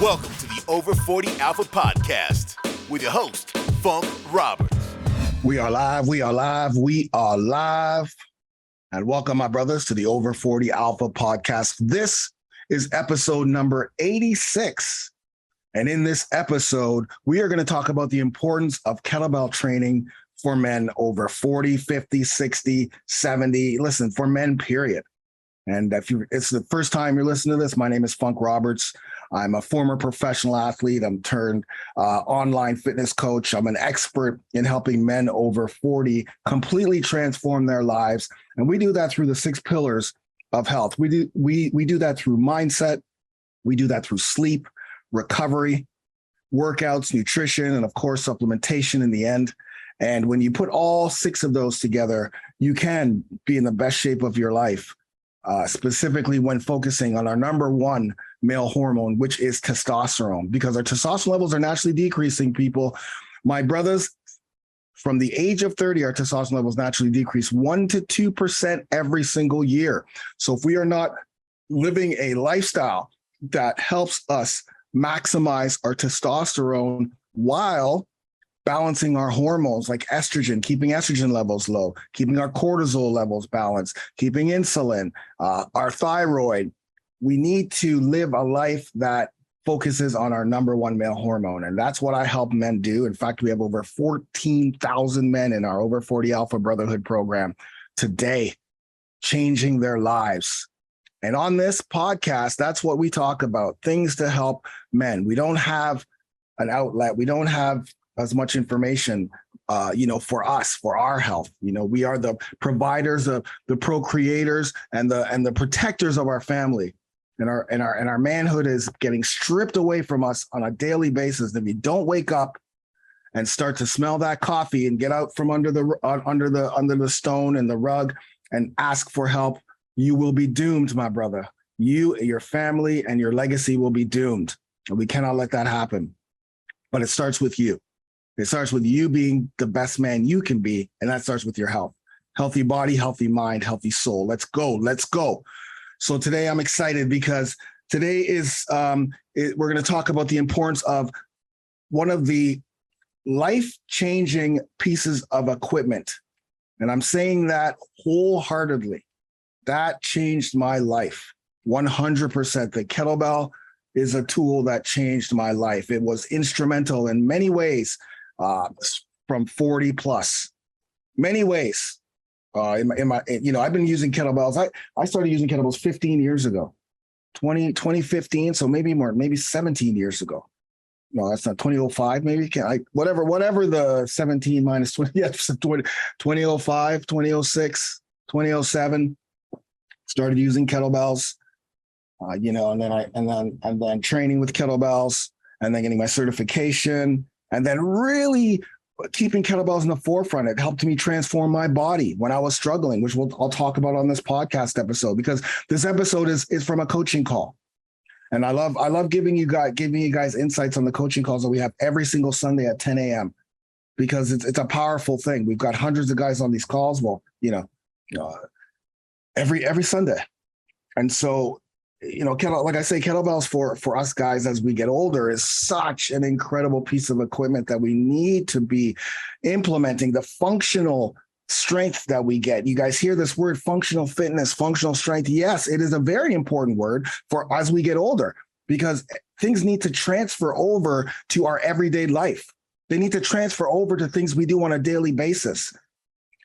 Welcome to the Over 40 Alpha Podcast with your host, Funk Roberts. We are live. And welcome, my brothers, to the Over 40 Alpha Podcast. This is episode number 86. And in this episode, we are going to talk about the importance of kettlebell training for men over 40, 50, 60, 70. Listen, for men, period. And if it's the first time you're listening to this, my name is Funk Roberts. I'm a former professional athlete. I'm turned online fitness coach. I'm an expert in helping men over 40 completely transform their lives. And we do that through the 6 pillars of health. We do that through mindset. We do that through sleep, recovery, workouts, nutrition, and of course, supplementation in the end. And when you put all 6 of those together, you can be in the best shape of your life. Specifically when focusing on our number one male hormone, which is testosterone, because our testosterone levels are naturally decreasing, people. My brothers, from the age of 30, our testosterone levels naturally decrease 1 to 2% every single year. So if we are not living a lifestyle that helps us maximize our testosterone while balancing our hormones like estrogen, keeping estrogen levels low, keeping our cortisol levels balanced, keeping insulin, our thyroid. We need to live a life that focuses on our number one male hormone. And that's what I help men do. In fact, we have over 14,000 men in our Over 40 Alpha Brotherhood program today, changing their lives. And on this podcast, that's what we talk about, things to help men. We don't have an outlet. We don't have as much information, for us, for our health. We are the providers, the procreators, and the protectors of our family, and our manhood is getting stripped away from us on a daily basis. If you don't wake up and start to smell that coffee and get out from under the stone and the rug and ask for help, you will be doomed, my brother. You, your family, and your legacy will be doomed, and we cannot let that happen. But it starts with you. It starts with you being the best man you can be, and that starts with your health. Healthy body, healthy mind, healthy soul. Let's go. So today I'm excited because today is we're going to talk about the importance of one of the life-changing pieces of equipment. And I'm saying that wholeheartedly. That changed my life 100%. The kettlebell is a tool that changed my life. It was instrumental in many ways. From 40 plus, many ways. I've been using kettlebells. I started using kettlebells 15 years ago, 2015. So maybe 17 years ago. No, that's not 2005. Maybe whatever the 17 minus 20, yeah, 2005, 2006, 2007, started using kettlebells, and then training with kettlebells, and then getting my certification. And then really keeping kettlebells in the forefront. It helped me transform my body when I was struggling, which I'll talk about on this podcast episode, because this episode is from a coaching call. And I love giving you guys insights on the coaching calls that we have every single Sunday at 10 a.m. because it's a powerful thing. We've got hundreds of guys on these calls. Well, every Sunday. And so, like I say, kettlebells for us guys as we get older is such an incredible piece of equipment that we need to be implementing the functional strength that we get. You guys hear this word, functional fitness, functional strength. Yes, it is a very important word for as we get older, because things need to transfer over to our everyday life. They need to transfer over to things we do on a daily basis.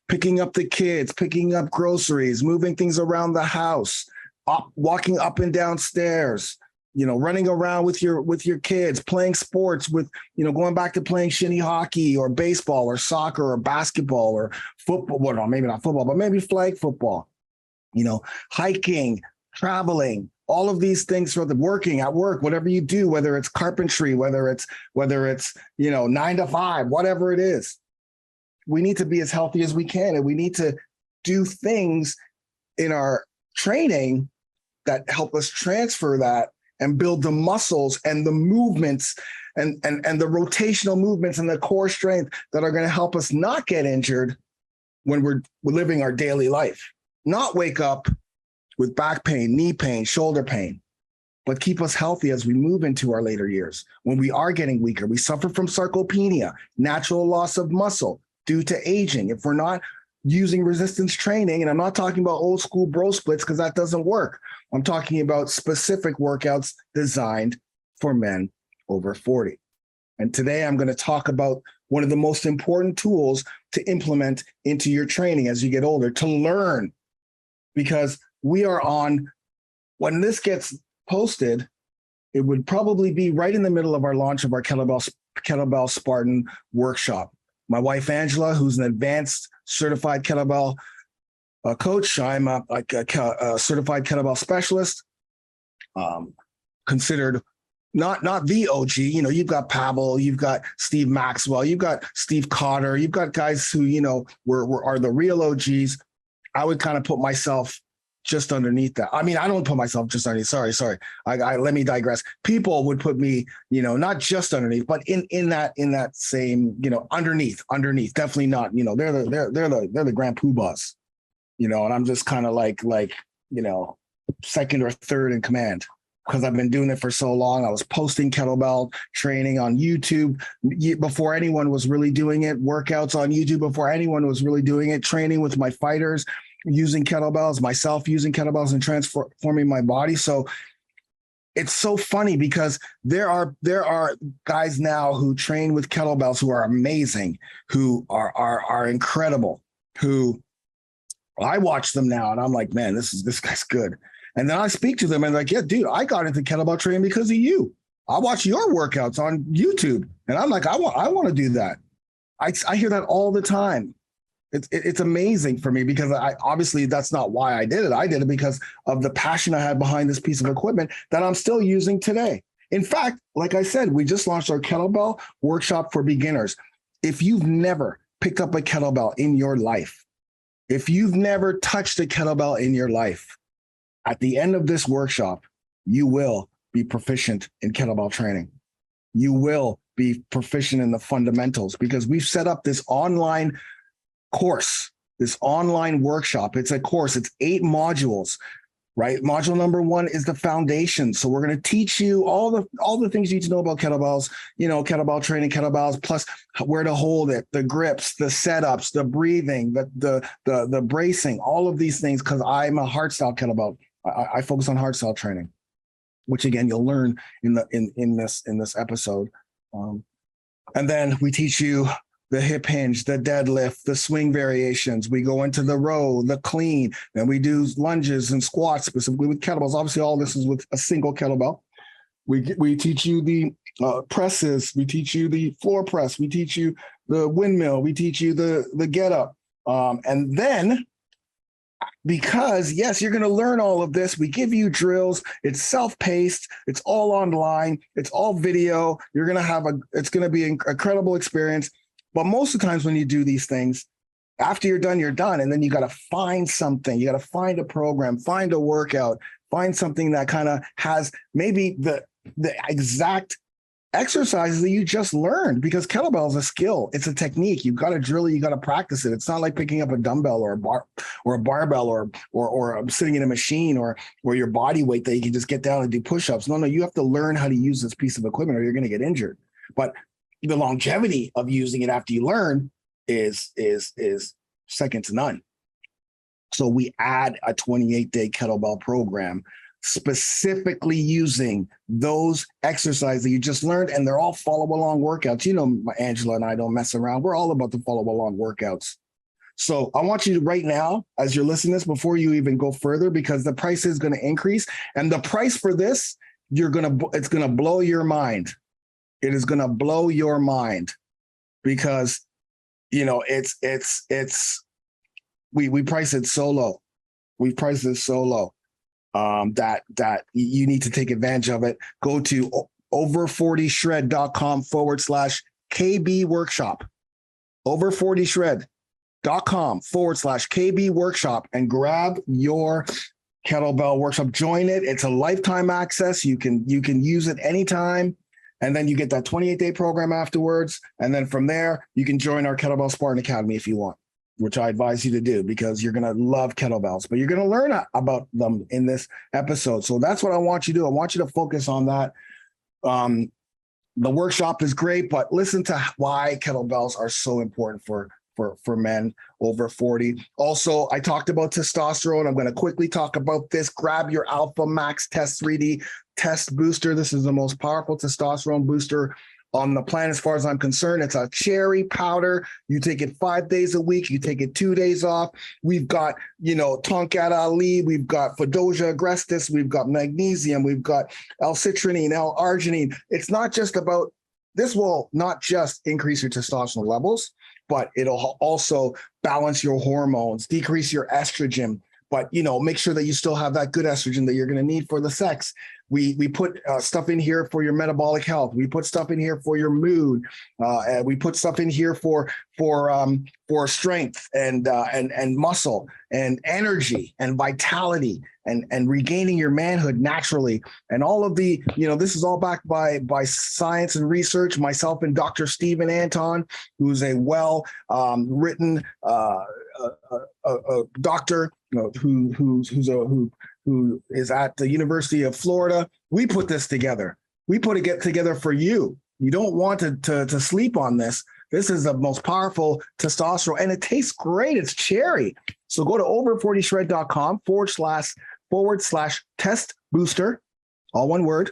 Picking up the kids, picking up groceries, moving things around the house, walking up and down stairs, running around with your kids, playing sports with, going back to playing shinny hockey or baseball or soccer or basketball or football. Well, no, maybe not football, but maybe flag football, hiking, traveling, all of these things for the working at work, whatever you do, whether it's carpentry, whether it's 9 to 5, whatever it is. We need to be as healthy as we can. And we need to do things in our training that help us transfer that and build the muscles and the movements and the rotational movements and the core strength that are going to help us not get injured when we're living our daily life. Not wake up with back pain, knee pain, shoulder pain, but keep us healthy as we move into our later years. When we are getting weaker, we suffer from sarcopenia, natural loss of muscle due to aging. If we're not using resistance training, and I'm not talking about old school bro splits because that doesn't work. I'm talking about specific workouts designed for men over 40. And today I'm going to talk about one of the most important tools to implement into your training as you get older, to learn, because we are on, when this gets posted, it would probably be right in the middle of our launch of our Kettlebell Spartan workshop. My wife, Angela, who's an advanced certified kettlebell coach. I'm a certified kettlebell specialist, considered not the OG. You know, you've got Pavel, you've got Steve Maxwell, you've got Steve Cotter, you've got guys who, you know, are the real OGs. I would kind of put myself just underneath that. I mean, I don't put myself just underneath. Sorry. Let me digress. People would put me, you know, not just underneath, but in that same, you know, underneath. Definitely not. You know, they're the grand poobahs, you know, and I'm just kind of like, you know, second or third in command because I've been doing it for so long. I was posting kettlebell training on YouTube before anyone was really doing it. Workouts on YouTube before anyone was really doing it. Training with my fighters, using kettlebells, myself using kettlebells and transforming my body. So it's so funny because there are guys now who train with kettlebells who are amazing, who are incredible, who I watch them now and I'm like, man, this guy's good. And then I speak to them and like, yeah, dude, I got into kettlebell training because of you. I watch your workouts on YouTube and I'm like, I want to do that. I hear that all the time. It's amazing for me because obviously that's not why I did it. I did it because of the passion I had behind this piece of equipment that I'm still using today. In fact, like I said, we just launched our Kettlebell Workshop for beginners. If you've never picked up a kettlebell in your life, if you've never touched a kettlebell in your life, at the end of this workshop, you will be proficient in kettlebell training. You will be proficient in the fundamentals because we've set up this online course, this online workshop. It's a course. It's 8 modules, right? Module number 1 is the foundation. So we're going to teach you all the things you need to know about kettlebells, you know, kettlebell training, kettlebells, plus where to hold it, the grips, the setups, the breathing, the bracing, all of these things. Because I'm a hardstyle kettlebell. I focus on hardstyle training, which again you'll learn in this episode. And then we teach you the hip hinge, the deadlift, the swing variations. We go into the row, the clean, then we do lunges and squats, specifically with kettlebells. Obviously, all this is with a single kettlebell. We teach you the presses. We teach you the floor press. We teach you the windmill. We teach you the get up. And then, because yes, you're going to learn all of this, we give you drills. It's self-paced. It's all online. It's all video. It's going to be an incredible experience. But most of the times when you do these things, after you're done, you're done. And then you got to find something. You got to find a program, find a workout, find something that kind of has maybe the exact exercises that you just learned, because kettlebell is a skill. It's a technique. You've got to drill it. You got to practice it. It's not like picking up a dumbbell or a bar or a barbell or sitting in a machine or your body weight that you can just get down and do push-ups. No, you have to learn how to use this piece of equipment or you're going to get injured. But the longevity of using it after you learn is second to none. So we add a 28-day kettlebell program specifically using those exercises that you just learned, and they're all follow-along workouts. You know, Angela and I don't mess around. We're all about the follow-along workouts. So I want you to right now, as you're listening to this, before you even go further, because the price is going to increase, and the price for this, it's going to blow your mind. It is going to blow your mind because, you know, we price it so low. We price it so low that you need to take advantage of it. Go to over40shred.com/KB workshop, over40shred.com/KB workshop, and grab your Kettlebell Workshop. Join it. It's a lifetime access. You can use it anytime. And then you get that 28-day program afterwards. And then from there, you can join our Kettlebell Spartan Academy if you want. which I advise you to do because you're going to love kettlebells, but you're going to learn about them in this episode. So that's what I want you to do. I want you to focus on that. The workshop is great, but listen to why kettlebells are so important for men over 40. Also, I talked about testosterone. I'm going to quickly talk about this. Grab your Alpha Max Test 3D Test Booster. This is the most powerful testosterone booster on the planet as far as I'm concerned. It's a cherry powder. You take it 5 days a week. You take it 2 days off. We've got, Tonkat Ali. We've got Fedosia agrestis. We've got magnesium. We've got L-citrulline, L-arginine. It's not just about, this will not just increase your testosterone levels, but it'll also balance your hormones, decrease your estrogen, but make sure that you still have that good estrogen that you're going to need for the sex. We put stuff in here for your metabolic health. We put stuff in here for your mood. And we put stuff in here for strength and muscle and energy and vitality and regaining your manhood naturally. And all of the, this is all backed by science and research. Myself and Dr. Stephen Anton, who's a written doctor, who is at the University of Florida. We put this together. We put it together for you. You don't want to sleep on this. This is the most powerful testosterone, and it tastes great. It's cherry. So go to over40shred.com // test booster, all one word.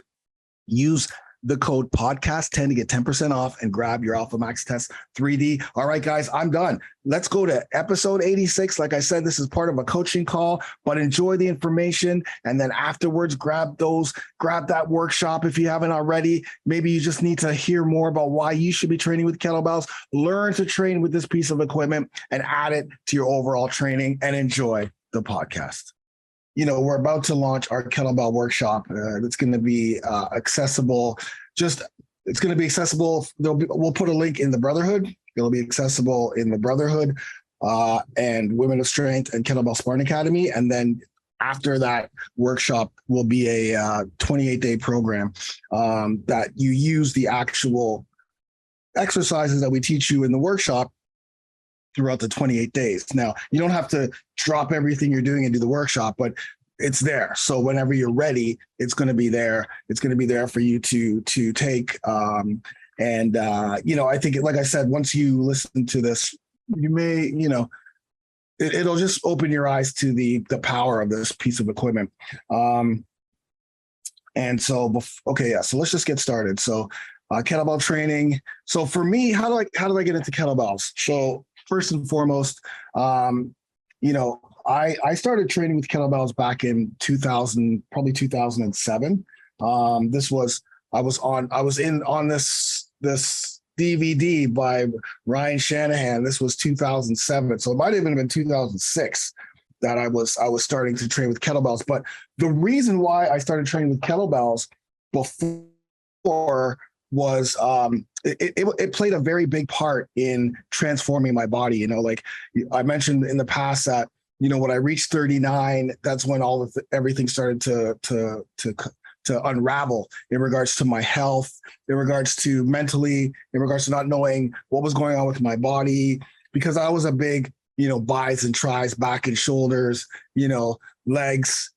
Use the code podcast10 to get 10% off and grab your Alpha Max Test 3D. All right, guys, I'm done. Let's go to episode 86. Like I said, this is part of a coaching call, but enjoy the information. And then afterwards, grab that workshop if you haven't already. Maybe you just need to hear more about why you should be training with kettlebells. Learn to train with this piece of equipment and add it to your overall training, and enjoy the podcast. We're about to launch our Kettlebell Workshop. It's going to be accessible. It's going to be accessible. We'll put a link in the Brotherhood. It'll be accessible in the Brotherhood and Women of Strength and Kettlebell Sport Academy. And then after that workshop will be a 28-day program that you use the actual exercises that we teach you in the workshop throughout the 28 days. Now, you don't have to drop everything you're doing and do the workshop, but it's there. So whenever you're ready, it's going to be there. It's going to be there for you to take. I think, like I said, once you listen to this, you may, it'll just open your eyes to the power of this piece of equipment. So let's just get started. So kettlebell training. So for me, how did I get into kettlebells? So first and foremost, I started training with kettlebells back in 2007. I was on this DVD by Ryan Shanahan. This was 2007. So it might have even been 2006 that I was starting to train with kettlebells. But the reason why I started training with kettlebells before was it played a very big part in transforming my body. Like I mentioned in the past that, when I reached 39, that's when everything started to unravel in regards to my health, in regards to mentally, in regards to not knowing what was going on with my body, because I was a big, bis and tris, back and shoulders, legs,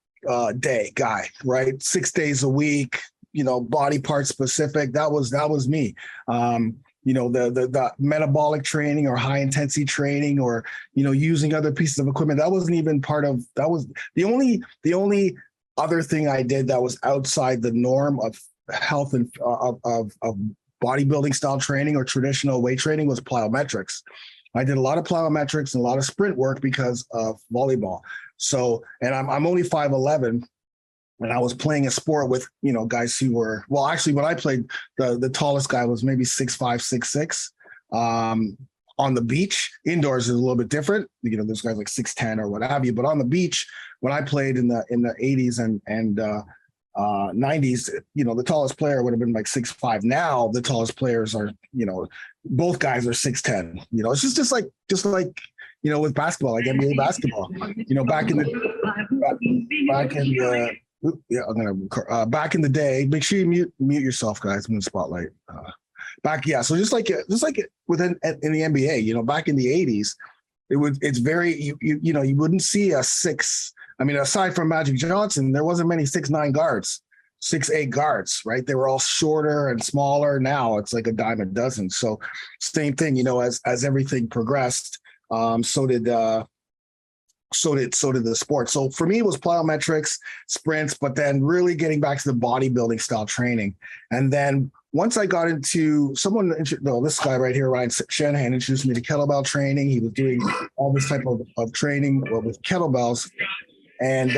day guy, right? 6 days a week, body part specific. That was me. The metabolic training or high intensity training or, using other pieces of equipment. That wasn't even part of, that was the only other thing I did that was outside the norm of health and of bodybuilding style training or traditional weight training was plyometrics. I did a lot of plyometrics and a lot of sprint work because of volleyball. So, and I'm only 5'11", and I was playing a sport with, guys who were, well, actually when I played, the tallest guy was maybe 6'5", 6'6". On the beach, indoors is a little bit different. There's guys like 6'10" or what have you, but on the beach, when I played in the 80s and 90s, the tallest player would have been like 6'5". Now the tallest players are, both guys are 6'10". It's just like with basketball, like NBA basketball. Back in the day, make sure you mute yourself, guys. I'm in the spotlight. So just like within in the NBA, back in the 80s, it's very, you wouldn't see a six. I mean, aside from Magic Johnson, there wasn't many 6'9" guards, 6'8" guards, right? They were all shorter and smaller. Now it's like a dime a dozen. So same thing, as everything progressed, so did the sport. So for me, it was plyometrics, sprints, but then really getting back to the bodybuilding style training. And then once I got into this guy right here, Ryan Shanahan, introduced me to kettlebell training. He was doing all this type of training with kettlebells. And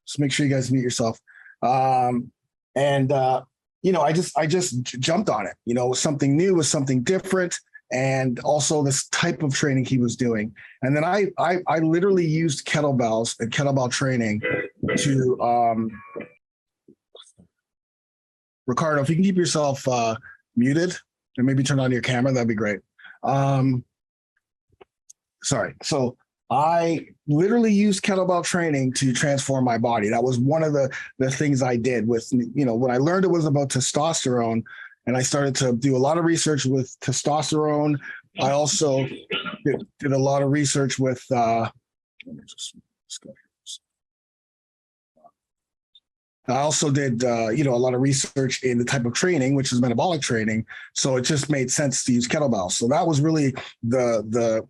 just make sure you guys mute yourself. I just jumped on it. It was something new, was something different. And also this type of training he was doing. And then I literally used kettlebells and kettlebell training to, Ricardo, if you can keep yourself muted and maybe turn on your camera, that'd be great. Sorry. So I literally used kettlebell training to transform my body. That was one of the things I did with, when I learned it was about testosterone, and I started to do a lot of research with testosterone. I also did a lot of research with, let me just go here. I also did, a lot of research in the type of training, which is metabolic training. So it just made sense to use kettlebells. So that was really the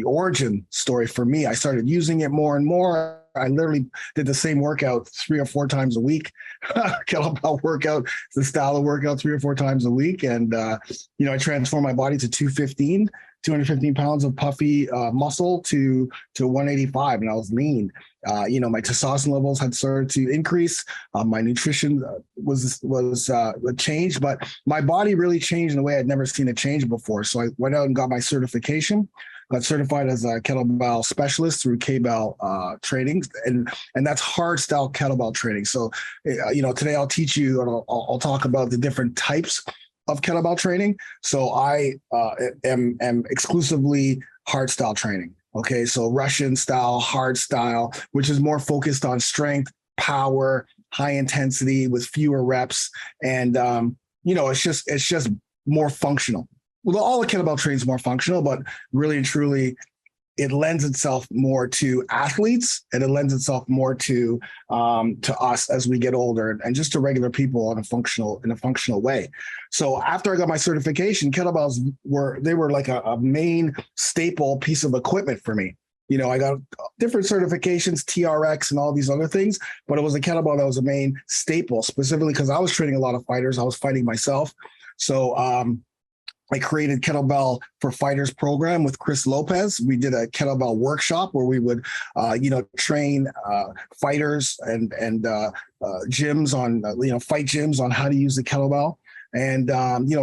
origin story for me. I started using it more and more. I literally did the same workout 3 or 4 times a week. Kettlebell workout, the style of workout 3 or 4 times a week. And, I transformed my body to 215 pounds of puffy muscle to 185, and I was lean. My testosterone levels had started to increase. My nutrition was changed, but my body really changed in a way I'd never seen it change before. So I went out and got my certification. Got certified as a kettlebell specialist through K-Bell training, and that's hard style kettlebell training. So, today I'll teach you, and I'll talk about the different types of kettlebell training. So I am exclusively hard style training. Okay, so Russian style, hard style, which is more focused on strength, power, high intensity with fewer reps, and it's just more functional. Well, all the kettlebell training is more functional, but really and truly, it lends itself more to athletes, and it lends itself more to us as we get older, and just to regular people in a functional way. So after I got my certification, kettlebells were like a main staple piece of equipment for me. I got different certifications, TRX and all these other things, but it was a kettlebell that was a main staple, specifically because I was training a lot of fighters. I was fighting myself. So I created Kettlebell for Fighters program with Chris Lopez. We did a Kettlebell workshop where we would, train fighters and gyms on, fight gyms on how to use the kettlebell, and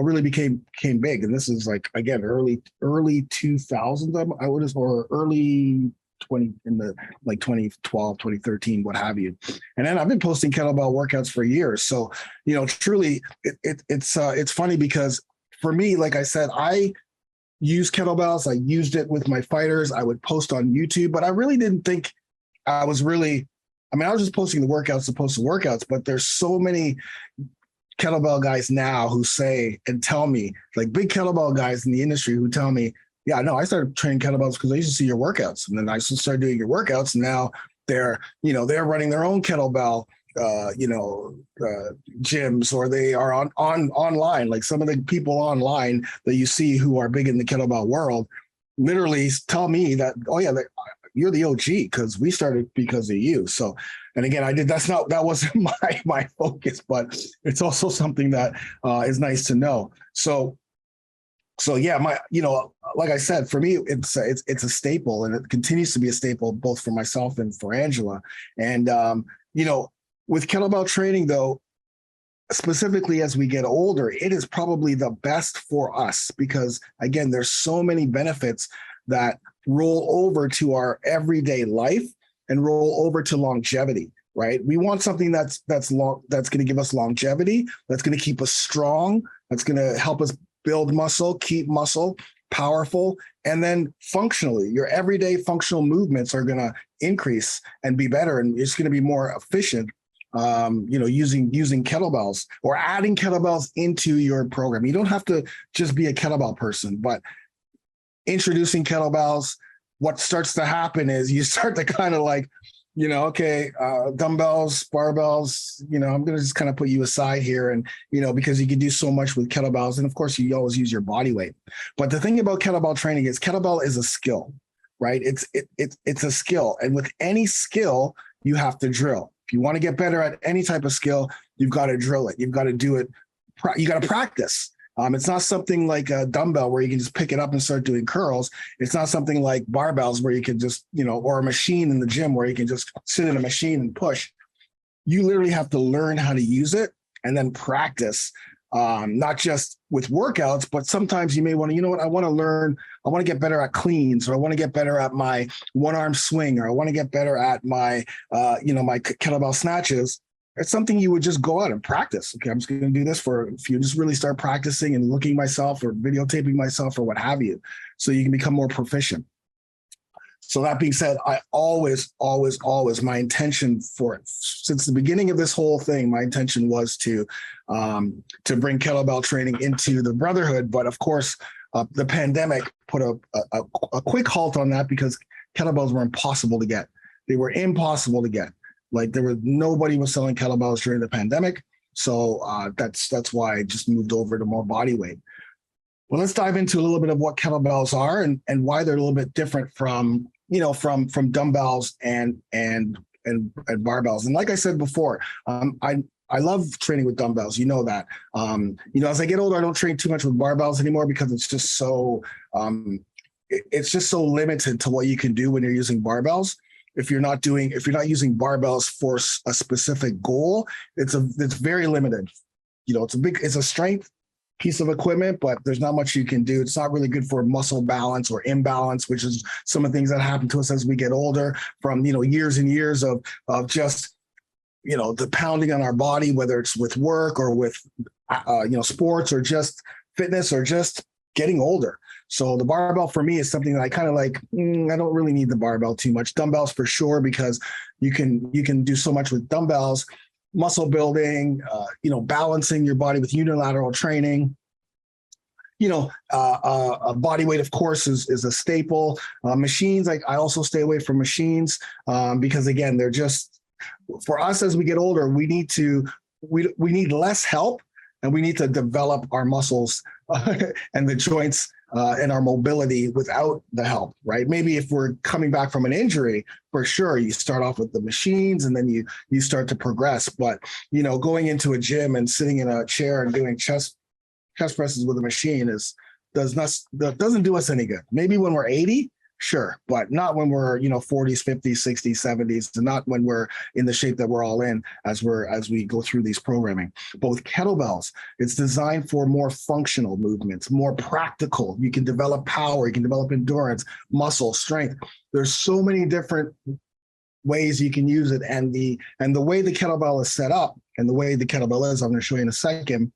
really became big. And this is like, again, early 2000s, I would have, or early 2012, 2013, what have you. And then I've been posting kettlebell workouts for years. So, truly it's funny because for me, like I said, I use kettlebells. I used it with my fighters. I would post on YouTube, but I really didn't think I was just posting the workouts to post the workouts, but there's so many kettlebell guys now who say and tell me, like big kettlebell guys in the industry who tell me, yeah, no, I started training kettlebells because I used to see your workouts. And then I started doing your workouts, and now they're running their own kettlebell gyms, or they are online. Like some of the people online that you see who are big in the kettlebell world literally tell me that, oh yeah, you're the OG because we started because of you. So, and again, that wasn't my focus, but it's also something that is nice to know. So yeah, like I said, for me, it's a staple, and it continues to be a staple both for myself and for Angela. And with kettlebell training, though, specifically as we get older, it is probably the best for us because, again, there's so many benefits that roll over to our everyday life and roll over to longevity, right? We want something that's going to give us longevity, that's going to keep us strong, that's going to help us build muscle, keep muscle powerful, and then functionally, your everyday functional movements are going to increase and be better, and it's going to be more efficient. Using kettlebells or adding kettlebells into your program. You don't have to just be a kettlebell person, but introducing kettlebells, what starts to happen is you start to kind of like, okay, dumbbells, barbells, I'm going to just kind of put you aside here. And, because you can do so much with kettlebells. And of course, you always use your body weight. But the thing about kettlebell training is kettlebell is a skill, right? It's a skill. And with any skill, you have to drill. If you want to get better at any type of skill, you've got to drill it. You've got to do it. You got to practice. It's not something like a dumbbell where you can just pick it up and start doing curls. It's not something like barbells where you can just, or a machine in the gym where you can just sit in a machine and push. You literally have to learn how to use it and then practice, not just with workouts, but sometimes you may want to, I want to get better at cleans, or I want to get better at my one arm swing, or I want to get better at my, my kettlebell snatches. It's something you would just go out and practice. Okay, I'm just going to do this if you just really start practicing and looking myself or videotaping myself or what have you, so you can become more proficient. So that being said, I always, my intention for it, since the beginning of this whole thing, my intention was to bring kettlebell training into the brotherhood. But of course, the pandemic put a quick halt on that because kettlebells were impossible to get. They were impossible to get. Like nobody was selling kettlebells during the pandemic. So that's why I just moved over to more body weight. Well, let's dive into a little bit of what kettlebells are and why they're a little bit different from dumbbells and barbells. And like I said before, I love training with dumbbells. You know that. As I get older, I don't train too much with barbells anymore because it's just so limited to what you can do when you're using barbells. If you're not using barbells for a specific goal, it's very limited. It's a strength piece of equipment, but there's not much you can do. It's not really good for muscle balance or imbalance, which is some of the things that happen to us as we get older from, years and years of just, the pounding on our body, whether it's with work or with, sports or just fitness or just getting older. So the barbell for me is something that I kind of like. I don't really need the barbell too much. Dumbbells for sure, because you can do so much with dumbbells, muscle building, balancing your body with unilateral training. Body weight, of course, is a staple. Machines, I also stay away from machines because again, they're just, for us as we get older, we need less help, and we need to develop our muscles and the joints and our mobility without the help, right? Maybe if we're coming back from an injury, for sure, you start off with the machines and then you start to progress. But, going into a gym and sitting in a chair and doing chest presses with a machine doesn't do us any good. Maybe when we're 80, sure, but not when we're 40s, 50s, 60s, 70s, and not when we're in the shape that we're all in as we go through these programming. But with kettlebells, it's designed for more functional movements, more practical. You can develop power, you can develop endurance, muscle strength. There's so many different ways you can use it, and the way the kettlebell is set up and the way the kettlebell is, I'm going to show you in a second.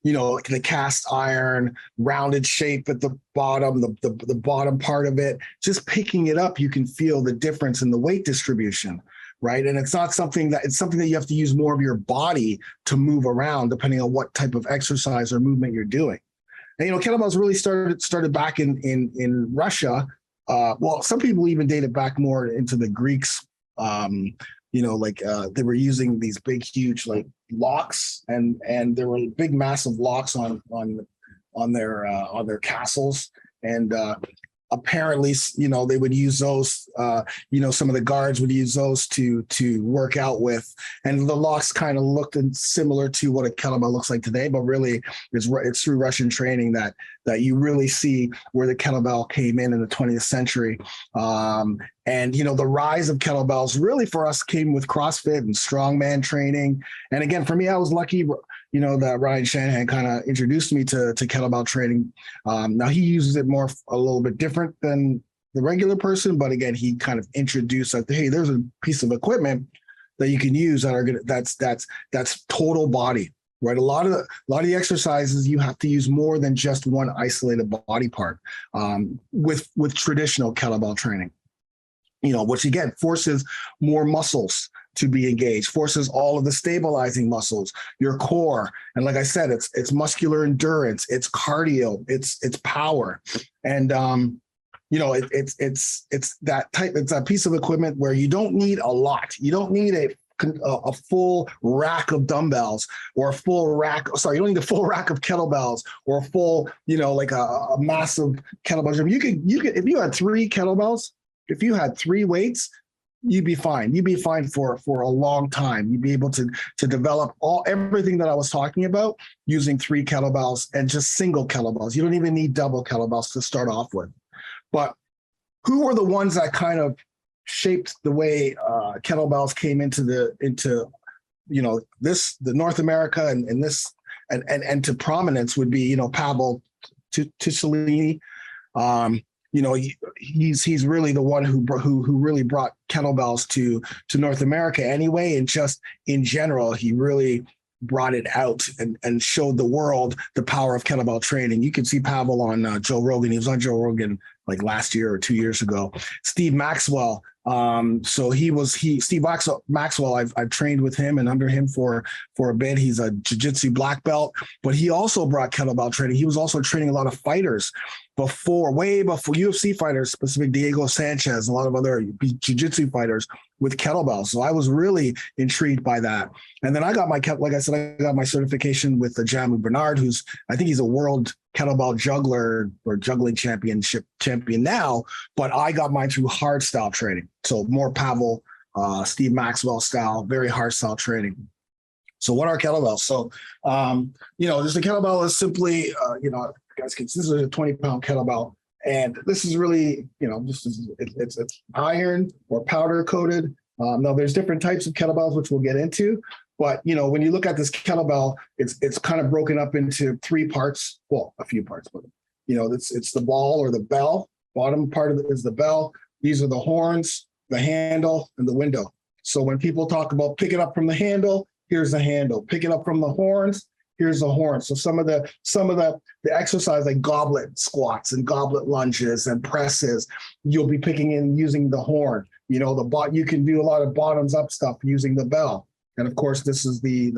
The cast iron, rounded shape at the bottom, the bottom part of it, just picking it up, you can feel the difference in the weight distribution, right? And it's something that you have to use more of your body to move around, depending on what type of exercise or movement you're doing. And, kettlebells really started back in Russia. Some people even date it back more into the Greeks. They were using these big, huge locks, and there were big, massive locks on their castles, and apparently, they would use those. Some of the guards would use those to work out with, and the locks kind of looked similar to what a kettlebell looks like today. But really, it's through Russian training that you really see where the kettlebell came in the 20th century. And the rise of kettlebells really for us came with CrossFit and strongman training. And again, for me, I was lucky, that Ryan Shanahan kind of introduced me to kettlebell training. Now he uses it a little bit different than the regular person, but again, he kind of introduced that, hey, there's a piece of equipment that you can use that's total body, right? A lot of the exercises you have to use more than just one isolated body part with traditional kettlebell training. Which again forces more muscles to be engaged, forces all of the stabilizing muscles, your core. And like I said, it's muscular endurance, it's cardio, it's power. And it's that piece of equipment where you don't need a lot. You don't need a full rack of dumbbells or a full rack. Sorry, you don't need a full rack of kettlebells or a full, like a massive kettlebell gym. You could, if you had 3 kettlebells, if you had 3 weights, you'd be fine. You'd be fine for a long time. You'd be able to develop everything that I was talking about using 3 kettlebells and just single kettlebells. You don't even need double kettlebells to start off with. But who were the ones that kind of shaped the way kettlebells came into the North America and to prominence would be Pavel Tchioliny. He's really the one who really brought kettlebells to North America anyway, and just in general he really brought it out and showed the world the power of kettlebell training. You can see Pavel on Joe Rogan. He was on Joe Rogan like last year or 2 years ago. Steve Maxwell. Steve Maxwell, I've trained with him and under him for a bit. He's a jiu-jitsu black belt, but he also brought kettlebell training. He was also training a lot of fighters way before UFC fighters, specific Diego Sanchez, a lot of other jiu-jitsu fighters with kettlebells. So I was really intrigued by that. And then I got my certification with the Jamu Bernard, I think he's a world kettlebell juggler or juggling champion now, but I got mine through hard style training. So more Pavel, Steve Maxwell style, very hard style training. So what are kettlebells? So, just a kettlebell is simply, guys can, this is a 20-pound kettlebell. And this is really, it's iron or powder coated. Now there's different types of kettlebells, which we'll get into. But, when you look at this kettlebell, it's kind of broken up into 3 parts. Well, a few parts, but, it's the ball or the bell. Bottom part of it is the bell. These are the horns, the handle, and the window. So when people talk about pick it up from the handle, here's the handle. Pick it up from the horns, here's the horns. So some of the exercise like goblet squats and goblet lunges and presses, you'll be picking in using the horn. You can do a lot of bottoms up stuff using the bell. And of course, this is the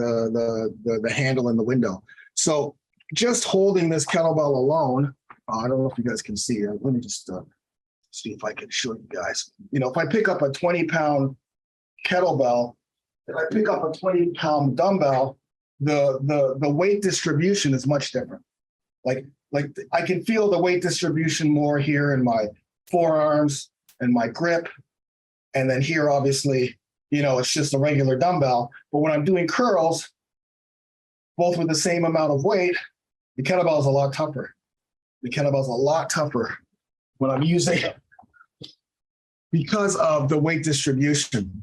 handle in the window. So just holding this kettlebell alone, I don't know if you guys can see it. Let me just see if I can show you guys. If I pick up a 20-pound kettlebell, if I pick up a 20-pound dumbbell, the weight distribution is much different. Like I can feel the weight distribution more here in my forearms and my grip. And then here, obviously, it's just a regular dumbbell. But when I'm doing curls, both with the same amount of weight, the kettlebell is a lot tougher. The kettlebell is a lot tougher when I'm using it because of the weight distribution.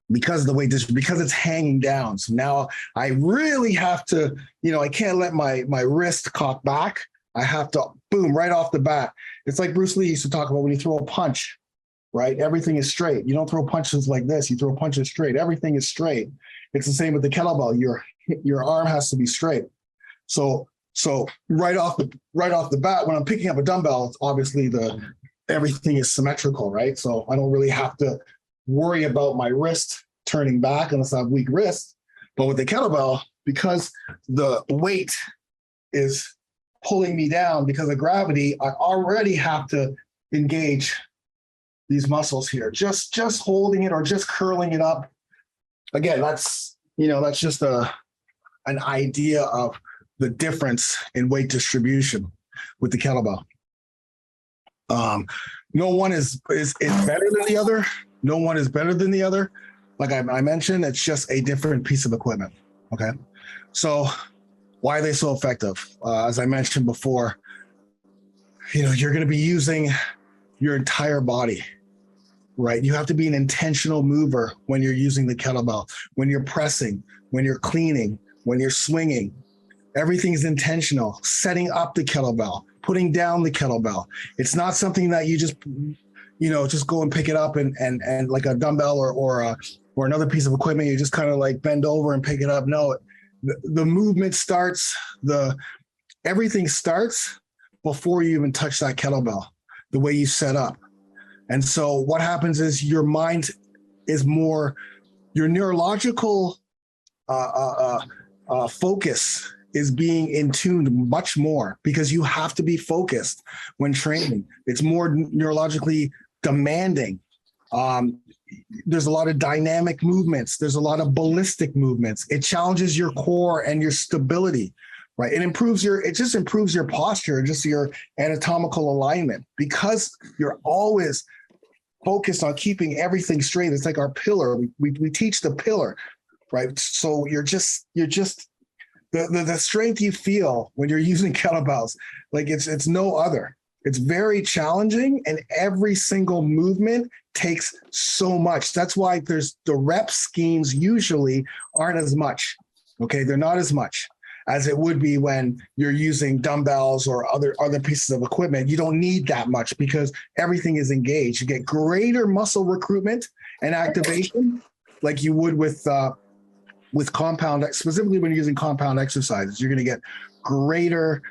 Because it's hanging down. So now I really have to, I can't let my wrist cock back. I have to, boom, right off the bat. It's like Bruce Lee used to talk about when you throw a punch, right? Everything is straight. You don't throw punches like this. You throw punches straight. Everything is straight. It's the same with the kettlebell. Your arm has to be straight. So right off the bat, when I'm picking up a dumbbell, it's obviously everything is symmetrical, right? So I don't really have to worry about my wrist turning back unless I have weak wrist. But with the kettlebell, because the weight is pulling me down because of gravity, I already have to engage these muscles here. Just holding it or just curling it up. Again, that's just an idea of the difference in weight distribution with the kettlebell. No one is better than the other. No one is better than the other. Like I mentioned, it's just a different piece of equipment. Okay. So why are they so effective? As I mentioned before, you're going to be using your entire body, right? You have to be an intentional mover when you're using the kettlebell, when you're pressing, when you're cleaning, when you're swinging. Everything is intentional. Setting up the kettlebell, putting down the kettlebell. It's not something that you just go and pick it up and like a dumbbell or another piece of equipment, you just kind of like bend over and pick it up. No, the movement starts, everything starts before you even touch that kettlebell, the way you set up. And so what happens is your mind is more your neurological focus is being in tune much more because you have to be focused when training. It's more neurologically demanding. There's a lot of dynamic movements. There's a lot of ballistic movements. It challenges your core and your stability, right? It just improves your posture, just your anatomical alignment, because you're always focused on keeping everything straight. It's like our pillar. We teach the pillar, right? So you're just the strength you feel when you're using kettlebells, like it's no other. It's very challenging, and every single movement takes so much. That's why the rep schemes usually aren't as much. Okay, they're not as much as it would be when you're using dumbbells or other pieces of equipment. You don't need that much because everything is engaged. You get greater muscle recruitment and activation, like you would with compound, specifically when you're using compound exercises. You're going to get greater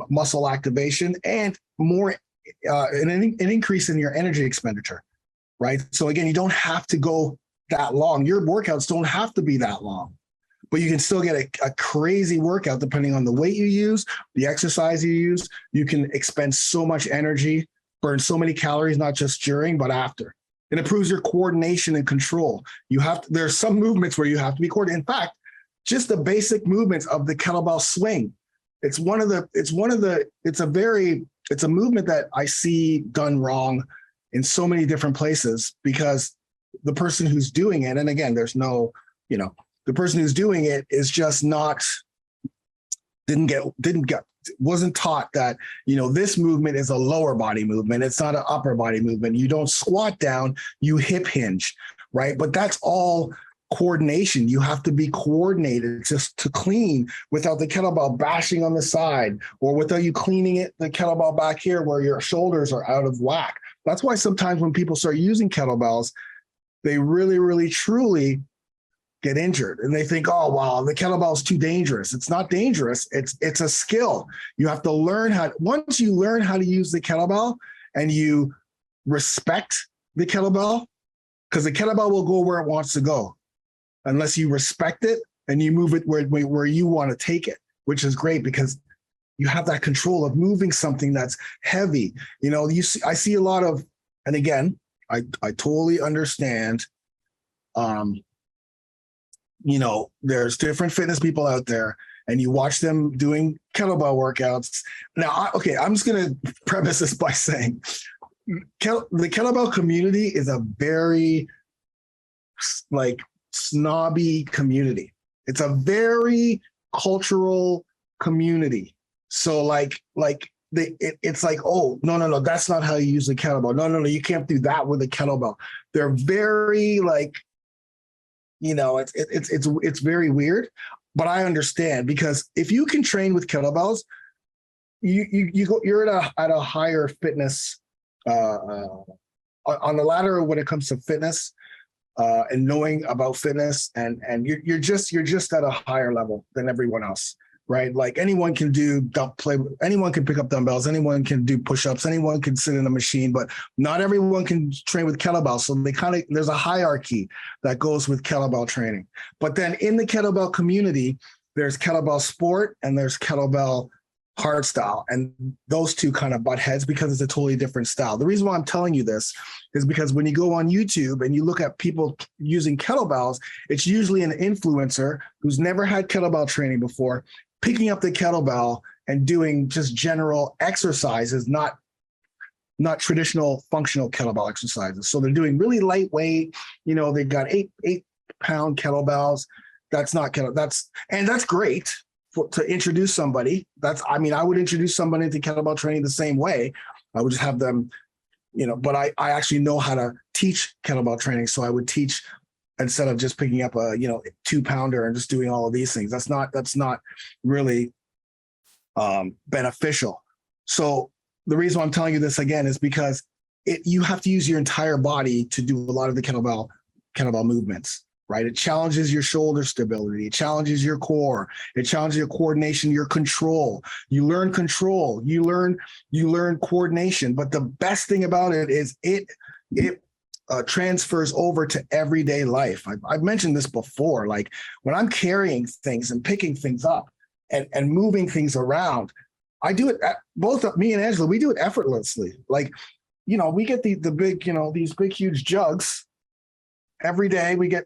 muscle activation and more an increase in your energy expenditure, right? So again, you don't have to go that long. Your workouts don't have to be that long, but you can still get a crazy workout depending on the weight you use, the exercise you use. You can expend so much energy, burn so many calories, not just during, but after. It improves your coordination and control. There's some movements where you have to be coordinated. In fact, just the basic movements of the kettlebell swing. It's a movement that I see done wrong in so many different places because the person who's doing it, and again, the person who's doing it is just wasn't taught that, this movement is a lower body movement. It's not an upper body movement. You don't squat down, you hip hinge, right? But that's all coordination. You have to be coordinated just to clean without the kettlebell bashing on the side or without you cleaning the kettlebell back here where your shoulders are out of whack. That's why sometimes when people start using kettlebells, they really, really, truly get injured and they think, oh, wow, the kettlebell is too dangerous. It's not dangerous. It's a skill. You have to once you learn how to use the kettlebell and you respect the kettlebell, because the kettlebell will go where it wants to go unless you respect it and you move it where you want to take it, which is great because you have that control of moving something that's heavy. I see a lot of, and again, I totally understand, there's different fitness people out there and you watch them doing kettlebell workouts. Now, I'm just going to preface this by saying the kettlebell community is a very snobby community. It's a very cultural community. So it's like, oh, no, that's not how you use the kettlebell. No, you can't do that with a kettlebell. They're very it's very weird, but I understand because if you can train with kettlebells, you're at a higher fitness on the ladder when it comes to fitness and knowing about fitness, and you're just at a higher level than everyone else, right? Like anyone can anyone can pick up dumbbells, anyone can do push-ups, anyone can sit in a machine, but not everyone can train with kettlebells. So there's a hierarchy that goes with kettlebell training. But then in the kettlebell community, there's Kettlebell Sport and there's Kettlebell Hardstyle, and those two kind of butt heads because it's a totally different style. The reason why I'm telling you this is because when you go on YouTube and you look at people using kettlebells, it's usually an influencer who's never had kettlebell training before, picking up the kettlebell and doing just general exercises, not traditional functional kettlebell exercises. So they're doing really lightweight, they got 8-pound kettlebells. That's not and that's great to introduce somebody. I would introduce somebody into kettlebell training the same way. I would just have them, but I actually know how to teach kettlebell training. So I would teach instead of just picking up a 2-pounder and just doing all of these things. That's not really beneficial. So the reason why I'm telling you this again is because you have to use your entire body to do a lot of the kettlebell movements, right? It challenges your shoulder stability. It challenges your core. It challenges your coordination, your control. You learn control. You learn coordination. But the best thing about it is it transfers over to everyday life. I've mentioned this before. Like when I'm carrying things and picking things up and moving things around, I do it. Both me and Angela, we do it effortlessly. Like, we get the big, these big huge jugs every day. We get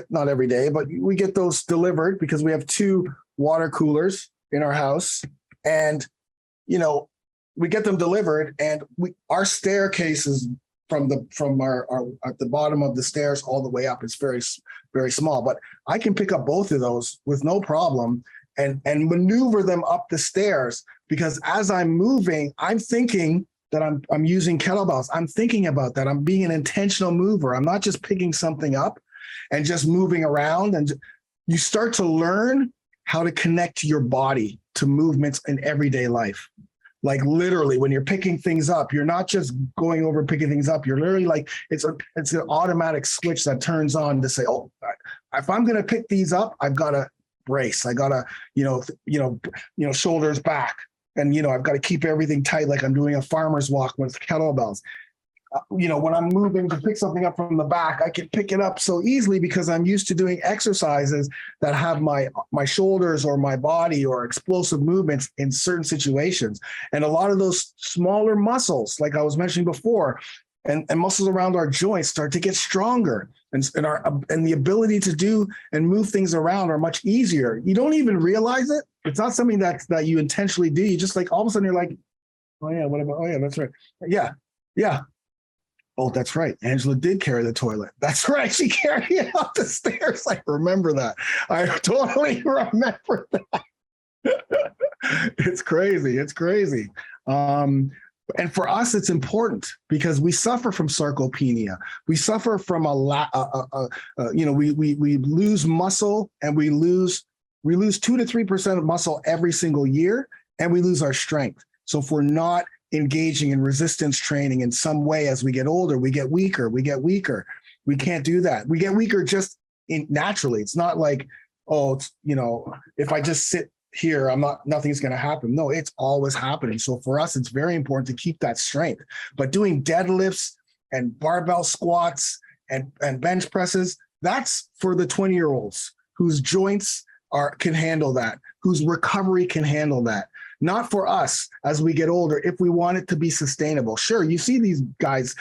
not every day, but we get those delivered because we have 2 water coolers in our house, and we get them delivered, and our staircases from our at the bottom of the stairs all the way up is very, very small, but I can pick up both of those with no problem and maneuver them up the stairs, because as I'm moving, I'm thinking that I'm using kettlebells. I'm thinking about that. I'm being an intentional mover. I'm not just picking something up and just moving around. And you start to learn how to connect your body to movements in everyday life. Like literally, when you're picking things up, you're not just going over picking things up. You're literally like, it's an automatic switch that turns on to say, oh, if I'm going to pick these up, I've got to brace. I got to, shoulders back. And, I've got to keep everything tight, like I'm doing a farmer's walk with kettlebells. When I'm moving to pick something up from the back, I can pick it up so easily because I'm used to doing exercises that have my shoulders or my body or explosive movements in certain situations. And a lot of those smaller muscles, like I was mentioning before, and muscles around our joints start to get stronger, and the ability to do and move things around are much easier. You don't even realize it. It's not something that you intentionally do. You just like all of a sudden you're like, oh yeah, that's right. Yeah. Oh, that's right. Angela did carry the toilet. That's right. She carried it up the stairs. I remember that. I totally remember that. It's crazy. And for us, it's important because we suffer from sarcopenia. We suffer from we lose muscle, and we lose 2 to 3% of muscle every single year, and we lose our strength. So if we're not engaging in resistance training in some way as we get older, we get weaker. We can't do that. We get weaker just naturally. It's not like, if I just sit here, nothing's going to happen. No, it's always happening. So for us, it's very important to keep that strength. But doing deadlifts and barbell squats and bench presses, that's for the 20-year-olds whose joints can handle that, whose recovery can handle that. Not for us as we get older, if we want it to be sustainable. Sure, you see these guys,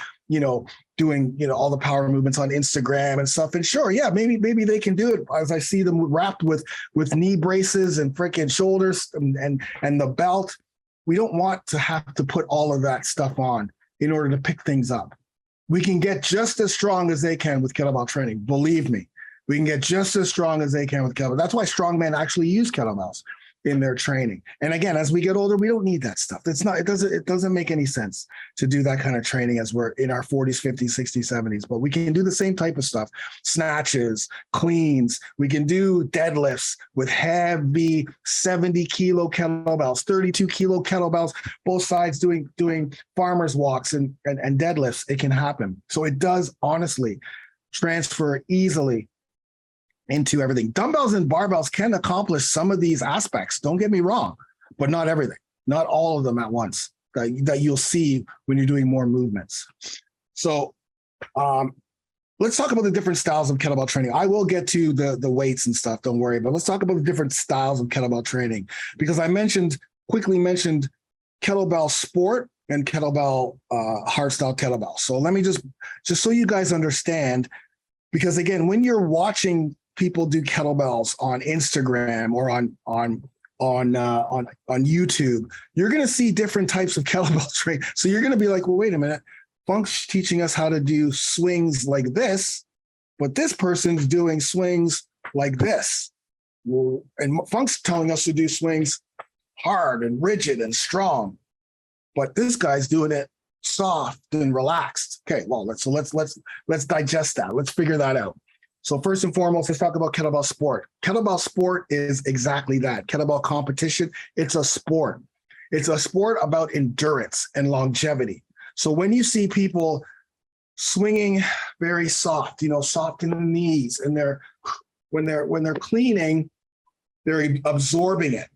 doing, all the power movements on Instagram and stuff. And sure, yeah, maybe they can do it as I see them wrapped with knee braces and freaking shoulders and the belt. We don't want to have to put all of that stuff on in order to pick things up. We can get just as strong as they can with kettlebell training. Believe me, we can get just as strong as they can with kettlebell. That's why strongmen actually use kettlebells in their training. And again, as we get older, we don't need that stuff. It doesn't make any sense to do that kind of training as we're in our 40s, 50s, 60s, 70s, but we can do the same type of stuff. Snatches, cleans. We can do deadlifts with heavy 70 kilo kettlebells, 32 kilo kettlebells, both sides doing farmer's walks and deadlifts. It can happen. So it does honestly transfer easily into everything. Dumbbells and barbells can accomplish some of these aspects, don't get me wrong, but not everything, not all of them at once that you'll see when you're doing more movements. So let's talk about the different styles of kettlebell training. I will get to the weights and stuff, don't worry, but let's talk about the different styles of kettlebell training, because I quickly mentioned Kettlebell Sport and Kettlebell hardstyle kettlebell. So let me just so you guys understand, because again, when you're watching people do kettlebells on Instagram or on YouTube, you're going to see different types of kettlebell training. So you're going to be like, well, wait a minute, Funk's teaching us how to do swings like this, but this person's doing swings like this. Well, and Funk's telling us to do swings hard and rigid and strong, but this guy's doing it soft and relaxed. Okay, well, let's digest that. Let's figure that out. So first and foremost, let's talk about Kettlebell Sport. Kettlebell Sport is exactly that. Kettlebell competition, it's a sport. It's a sport about endurance and longevity. So when you see people swinging very soft, soft in the knees, and when they're cleaning, they're absorbing it.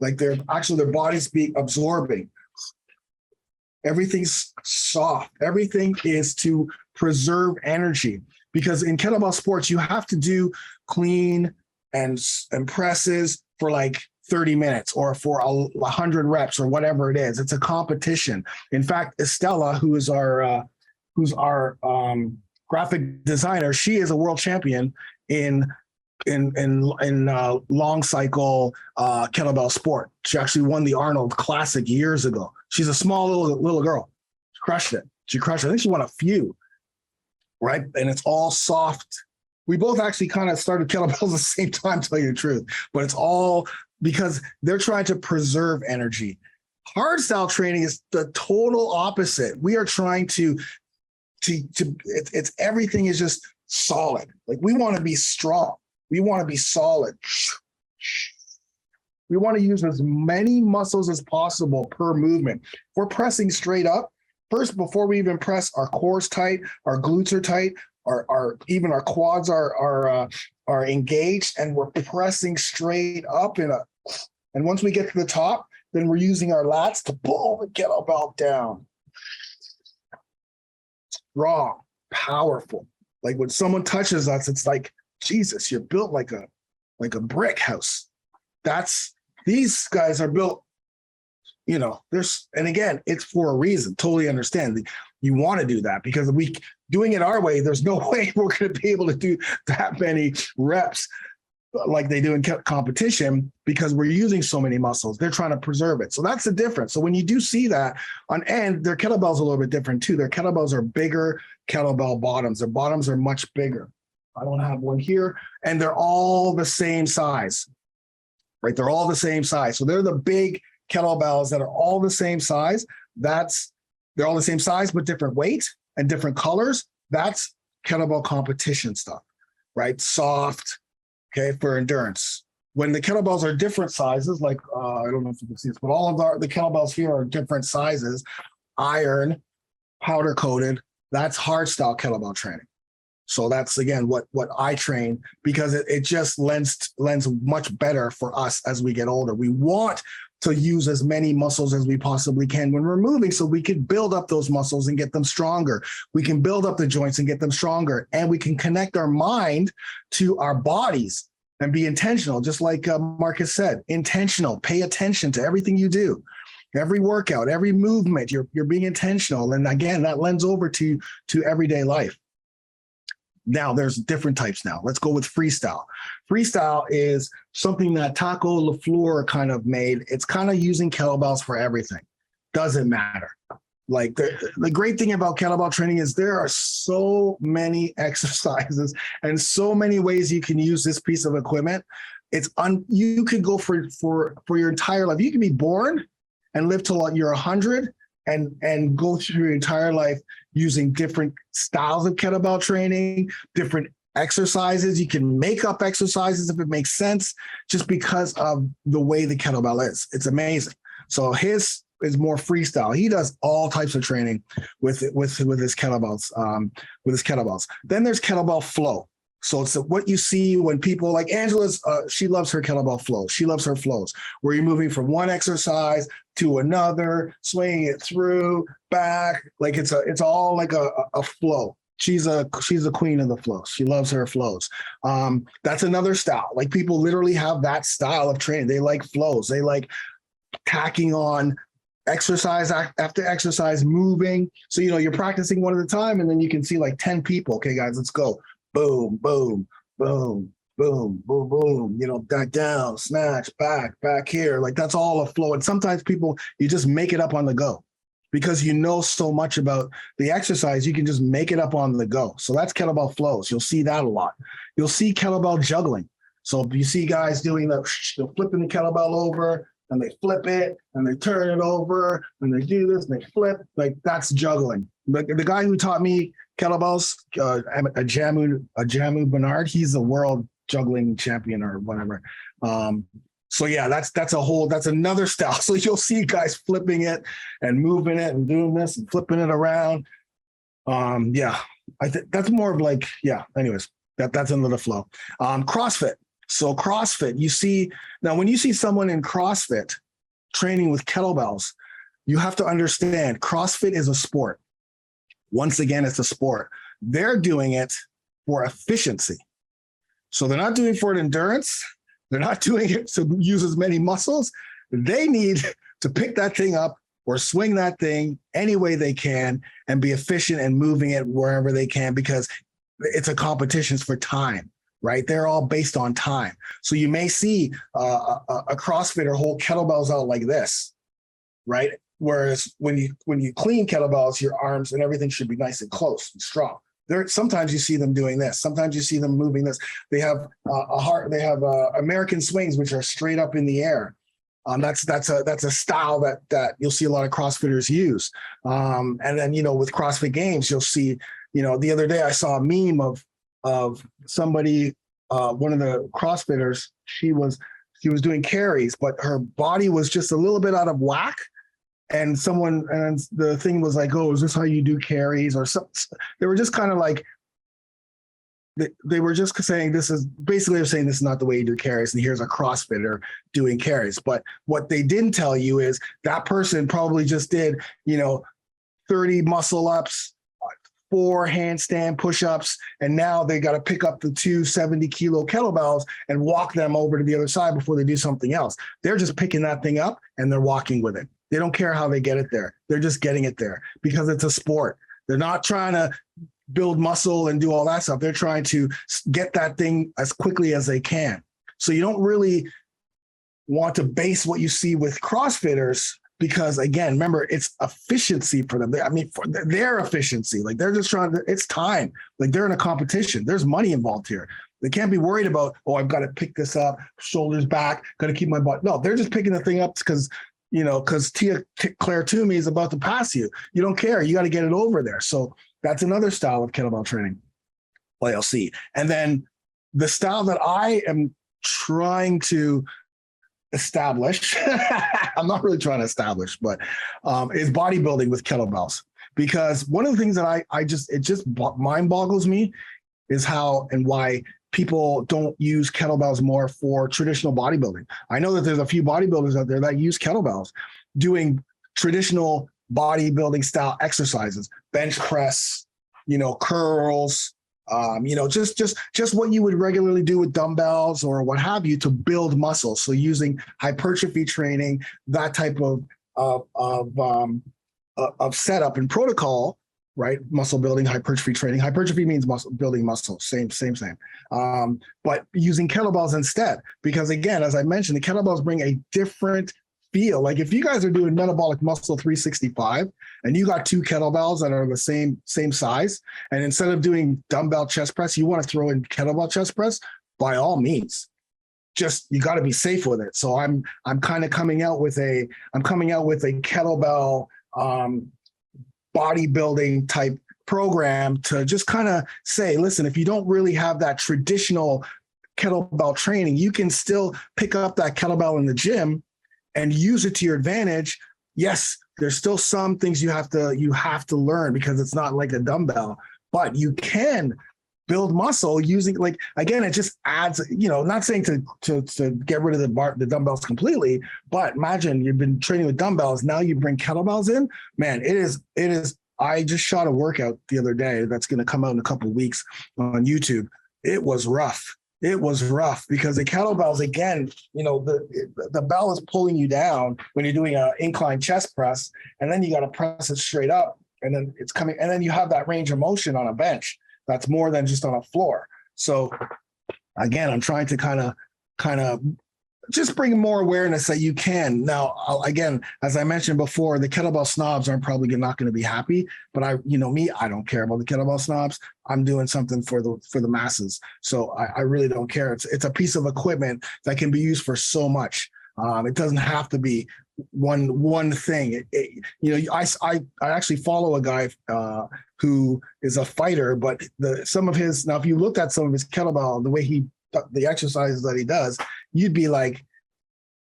Like their body's being absorbing. Everything's soft. Everything is to preserve energy, because in kettlebell sports, you have to do clean and presses for like 30 minutes or for 100 reps or whatever it is. It's a competition. In fact, Estella, who's our graphic designer, she is a world champion in long cycle kettlebell sport. She actually won the Arnold Classic years ago. She's a small little girl. She crushed it. I think she won a few, right? And it's all soft. We both actually kind of started kettlebells at the same time, to tell you the truth, but it's all because they're trying to preserve energy. Hardstyle training is the total opposite. We are trying to it's everything is just solid. Like, we want to be strong. We want to be solid. We want to use as many muscles as possible per movement. If we're pressing straight up, first, before we even press, our core's tight, our glutes are tight, even our quads are engaged, and we're pressing straight up and once we get to the top, then we're using our lats to pull the kettlebell down. Strong, powerful. Like, when someone touches us, it's like, Jesus, you're built like a brick house. These guys are built, and again, it's for a reason. Totally understand. You want to do that, because doing it our way, there's no way we're going to be able to do that many reps like they do in competition, because we're using so many muscles. They're trying to preserve it. So that's the difference. So when you do see that on end, their kettlebells are a little bit different too. Their kettlebells are bigger kettlebell bottoms. Their bottoms are much bigger. I don't have one here. And they're all the same size, right? They're all the same size. So they're the big kettlebells that are all the same size. They're all the same size, but different weight and different colors. That's kettlebell competition stuff, right? Soft, okay, for endurance. When the kettlebells are different sizes, like, I don't know if you can see this, but all of the kettlebells here are different sizes, iron, powder coated, that's hardstyle kettlebell training. So that's, again, what I train, because it just lends much better for us as we get older. We want to use as many muscles as we possibly can when we're moving, so we can build up those muscles and get them stronger. We can build up the joints and get them stronger, and we can connect our mind to our bodies and be intentional. Just like Marcus said, intentional. Pay attention to everything you do. Every workout, every movement, you're being intentional. And again, that lends over to everyday life. Now, there's different types now. Let's go with freestyle. Freestyle is something that Taco LaFleur kind of made. It's kind of using kettlebells for everything. Doesn't matter. Like, the great thing about kettlebell training is there are so many exercises and so many ways you can use this piece of equipment. You could go for your entire life. You can be born and live till you're 100 and go through your entire life using different styles of kettlebell training, different exercises. You can make up exercises if it makes sense, just because of the way the kettlebell is. It's amazing. So his is more freestyle. He does all types of training with his kettlebells. Then there's Kettlebell Flow. So it's what you see when people like Angela's, she loves her kettlebell flow. She loves her flows, where you're moving from one exercise to another, swinging it through, back. Like it's all like a flow. She's a queen of the flows. She loves her flows. That's another style. Like, people literally have that style of training. They like flows. They like tacking on exercise after exercise, moving. So, you're practicing one at a time, and then you can see like 10 people. Okay, guys, let's go. Boom, boom, boom, boom, boom, boom, back down, snatch, back here. Like, that's all a flow. And sometimes you just make it up on the go, because so much about the exercise, you can just make it up on the go. So that's kettlebell flows. You'll see that a lot. You'll see kettlebell juggling. So you see guys doing they're flipping the kettlebell over, and they flip it, and they turn it over, and they do this, and they flip. Like, that's juggling. The guy who taught me kettlebells, a Jamu Bernard, he's a world juggling champion or whatever. So yeah, that's another style. So you'll see guys flipping it and moving it and doing this and flipping it around. Yeah, I think that's more of like, yeah, anyways, that's another flow. CrossFit. So CrossFit, when you see someone in CrossFit training with kettlebells, you have to understand CrossFit is a sport. Once again, it's a sport. They're doing it for efficiency. So they're not doing it for endurance. They're not doing it to use as many muscles. They need to pick that thing up or swing that thing any way they can and be efficient and moving it wherever they can, because it's a competition for time, right? They're all based on time. So you may see a CrossFitter hold kettlebells out like this, right? Whereas when you clean kettlebells, your arms and everything should be nice and close and strong. Sometimes you see them doing this. Sometimes you see them moving this. They have American swings, which are straight up in the air. That's a style that you'll see a lot of CrossFitters use. And then, with CrossFit Games, you'll see, the other day I saw a meme of somebody, one of the CrossFitters, she was doing carries, but her body was just a little bit out of whack. And the thing was like, oh, is this how you do carries? Or something. They were just kind of like, they were just saying this is not the way you do carries. And here's a CrossFitter doing carries. But what they didn't tell you is that person probably just did, 30 muscle ups, 4 handstand push-ups, and now they got to pick up the 2 70-kilo kettlebells and walk them over to the other side before they do something else. They're just picking that thing up and they're walking with it. They don't care how they get it there. They're just getting it there because it's a sport. They're not trying to build muscle and do all that stuff. They're trying to get that thing as quickly as they can. So you don't really want to base what you see with CrossFitters because, again, remember, it's efficiency for them. For their efficiency. Like, they're just it's time. Like, they're in a competition. There's money involved here. They can't be worried about, oh, I've got to pick this up, shoulders back, got to keep my butt. No, they're just picking the thing up because Claire Toomey is about to pass you. You don't care. You got to get it over there. So that's another style of kettlebell training, YLC. And then the style that I am trying to establish, I'm not really trying to establish, but is bodybuilding with kettlebells. Because one of the things that it just mind boggles me is how and why people don't use kettlebells more for traditional bodybuilding. I know that there's a few bodybuilders out there that use kettlebells doing traditional bodybuilding style exercises, bench press, curls, just what you would regularly do with dumbbells or what have you to build muscle. So using hypertrophy training, that type of setup and protocol, right? Muscle building, hypertrophy training. Hypertrophy means building muscle. Same. But using kettlebells instead, because again, as I mentioned, the kettlebells bring a different feel. Like if you guys are doing metabolic muscle 365 and you got 2 kettlebells that are the same size, and instead of doing dumbbell chest press, you want to throw in kettlebell chest press, by all means. Just, you got to be safe with it. So I'm kind of coming out with a kettlebell bodybuilding type program to just kind of say, listen, if you don't really have that traditional kettlebell training, you can still pick up that kettlebell in the gym and use it to your advantage. Yes, there's still some things you have to learn because it's not like a dumbbell, but you can build muscle using, like, again, it just adds, not saying to get rid of the dumbbells completely, but imagine you've been training with dumbbells. Now you bring kettlebells in, man, it is. I just shot a workout the other day that's going to come out in a couple of weeks on YouTube. It was rough. Because the kettlebells, again, the bell is pulling you down when you're doing an incline chest press, and then you got to press it straight up, and then it's coming, and then you have that range of motion on a bench. That's more than just on a floor. So again, I'm trying to kind of just bring more awareness that you can. Now, again, as I mentioned before, the kettlebell snobs aren't probably not going to be happy, but I don't care about the kettlebell snobs. I'm doing something for the masses. So I really don't care. It's a piece of equipment that can be used for so much. It doesn't have to be one thing. I actually follow a guy who is a fighter, but now if you looked at some of his kettlebell, the way the exercises that he does, you'd be like,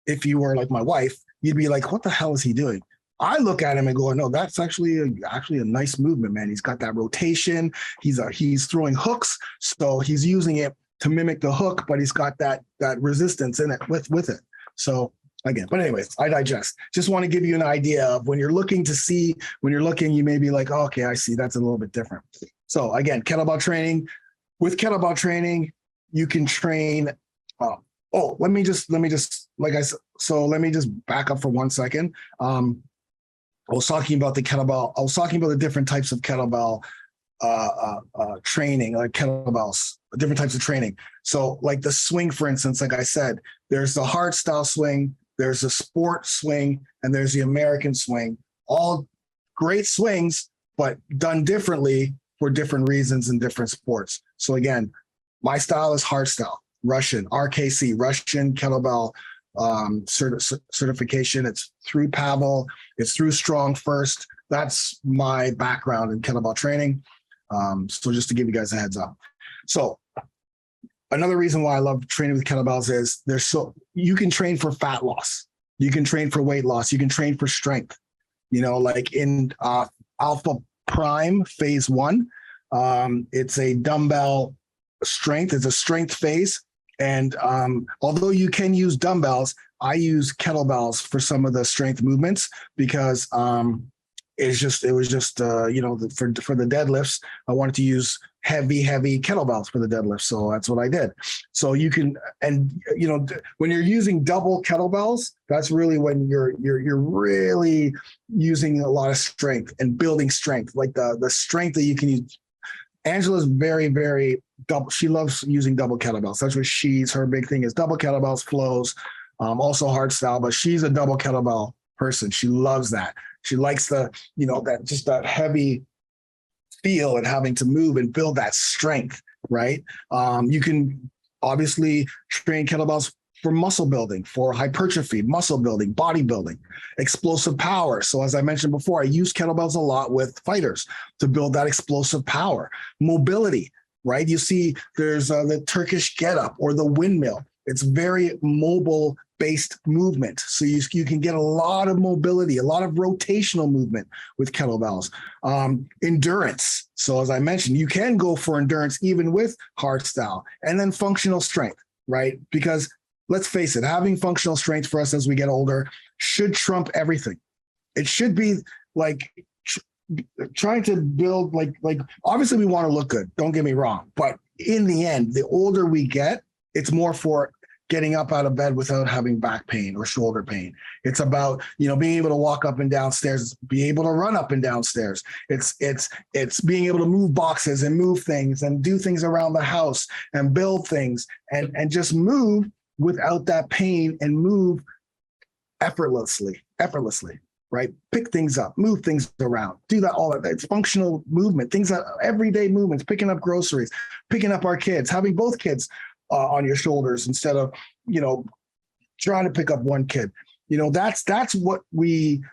if you were like my wife, you'd be like, what the hell is he doing? I look at him and go, no, that's actually a nice movement, man. He's got that rotation. He's throwing hooks, so he's using it to mimic the hook, but he's got that resistance in it with it. So again. But anyways, I digest. Just want to give you an idea of when you're looking, you may be like, oh, okay, I see. That's a little bit different. So again, kettlebell training. With kettlebell training, you can train. Let me just back up for 1 second. I was talking about the different types of kettlebell training, like kettlebells, different types of training. So like the swing, for instance, like I said, there's the hard style swing, there's the sport swing, and there's the American swing. All great swings, but done differently for different reasons in different sports. So again, my style is hard style, Russian, RKC, Russian kettlebell certification. It's through Pavel, it's through Strong First. That's my background in kettlebell training. So just to give you guys a heads up. So another reason why I love training with kettlebells is you can train for fat loss, you can train for weight loss, you can train for strength. Like in Alpha Prime phase 1, it's a dumbbell strength. It's a strength phase. And although you can use dumbbells, I use kettlebells for some of the strength movements because it was just for the deadlifts, I wanted to use heavy kettlebells for the deadlift. So that's what I did. So you can, when you're using double kettlebells, that's really when you're really using a lot of strength and building strength, like the strength that you can use. Angela's very, very double. She loves using double kettlebells. That's what her big thing is, double kettlebells, flows, also hard style, but she's a double kettlebell person. She loves that. She likes that heavy feel and having to move and build that strength, right? You can obviously train kettlebells for muscle building, for hypertrophy, muscle building, bodybuilding, explosive power. So as I mentioned before, I use kettlebells a lot with fighters to build that explosive power. Mobility, right? You see there's the Turkish get-up or the windmill. It's very mobile-based movement. So you can get a lot of mobility, a lot of rotational movement with kettlebells. Endurance. So as I mentioned, you can go for endurance even with hard style. And then functional strength, right? Because let's face it, having functional strength for us as we get older should trump everything. It should be like trying to build like obviously we want to look good, don't get me wrong, but in the end, the older we get, it's more for getting up out of bed without having back pain or shoulder pain. It's about, being able to walk up and down stairs, be able to run up and down stairs. It's being able to move boxes and move things and do things around the house and build things and just move without that pain and move effortlessly, right? Pick things up, move things around, do that all that. It's functional movement, things that everyday movements, picking up groceries, picking up our kids, having both kids on your shoulders instead of, trying to pick up one kid. That's what being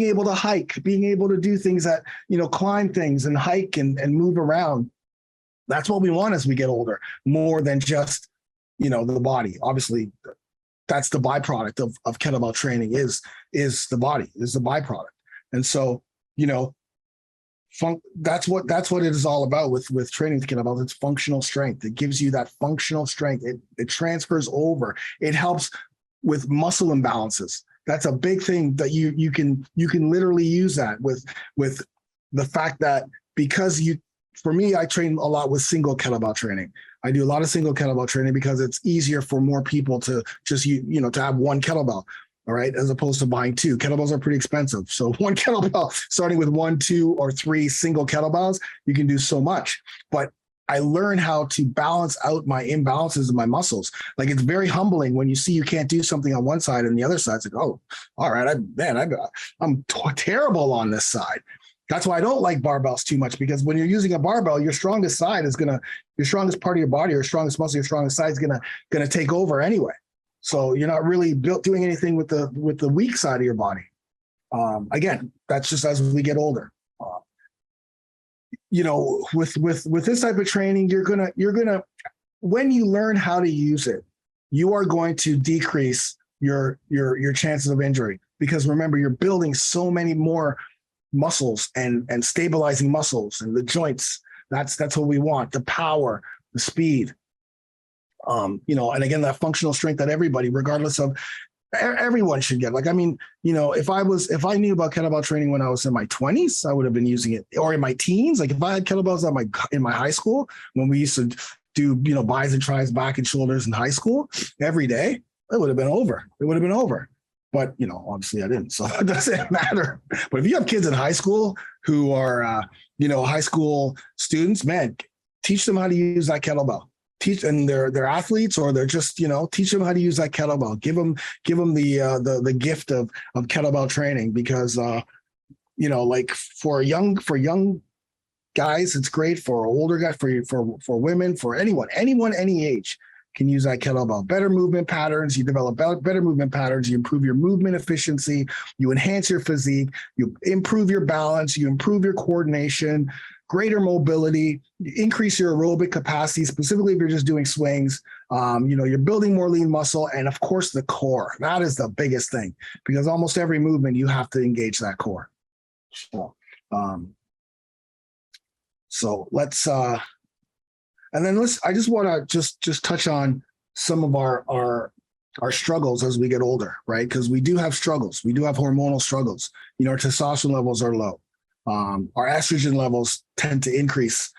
able to hike, being able to do things that, climb things and hike and move around. That's what we want as we get older, more than just, the body. Obviously, that's the byproduct of kettlebell training is the body, is the byproduct. And so, that's what it is all about with training with kettlebells. It's functional strength. It gives you that functional strength. It transfers over. It helps with muscle imbalances. That's a big thing that you can literally use that with the fact that for me, I train a lot with single kettlebell training. I do a lot of single kettlebell training because it's easier for more people to just, to have one kettlebell, all right, as opposed to buying two. Kettlebells are pretty expensive. So one kettlebell, starting with 1, 2, or 3 single kettlebells, you can do so much. But I learned how to balance out my imbalances in my muscles. Like, it's very humbling when you see you can't do something on one side and the other side's like, oh, all right, I'm terrible on this side. That's why I don't like barbells too much, because when you're using a barbell, your strongest side is your strongest part of your body, your strongest muscle, your strongest side is gonna take over anyway. So you're not really doing anything with the weak side of your body. Again, that's just as we get older. With this type of training, you're gonna when you learn how to use it, you are going to decrease your chances of injury, because remember, you're building so many more muscles and stabilizing muscles and the joints. That's what we want. The power, the speed, and again, that functional strength that everybody, regardless of everyone should get. Like, I mean, if I knew about kettlebell training when I was in my 20s, I would have been using it, or in my teens. Like if I had kettlebells in my high school when we used to do, bis and tries, back and shoulders in high school every day, it would have been over. It would have been over. But, obviously I didn't, so it doesn't matter. But if you have kids in high school who are, high school students, man, teach them how to use that kettlebell. Teach, and they're athletes, or they're just, teach them how to use that kettlebell. Give them the gift of kettlebell training, because, like for young guys, it's great. For older guys, for women, for anyone, any age can use that kettlebell. Better movement patterns. You develop better movement patterns. You improve your movement efficiency. You enhance your physique. You improve your balance. You improve your coordination, greater mobility, increase your aerobic capacity, specifically if you're just doing swings. You're building more lean muscle. And of course, the core. That is the biggest thing, because almost every movement, you have to engage that core. So let's, and then I just want to just touch on some of our struggles as we get older, right? Because we do have struggles. We do have hormonal struggles. Our testosterone levels are low. Our estrogen levels tend to increase.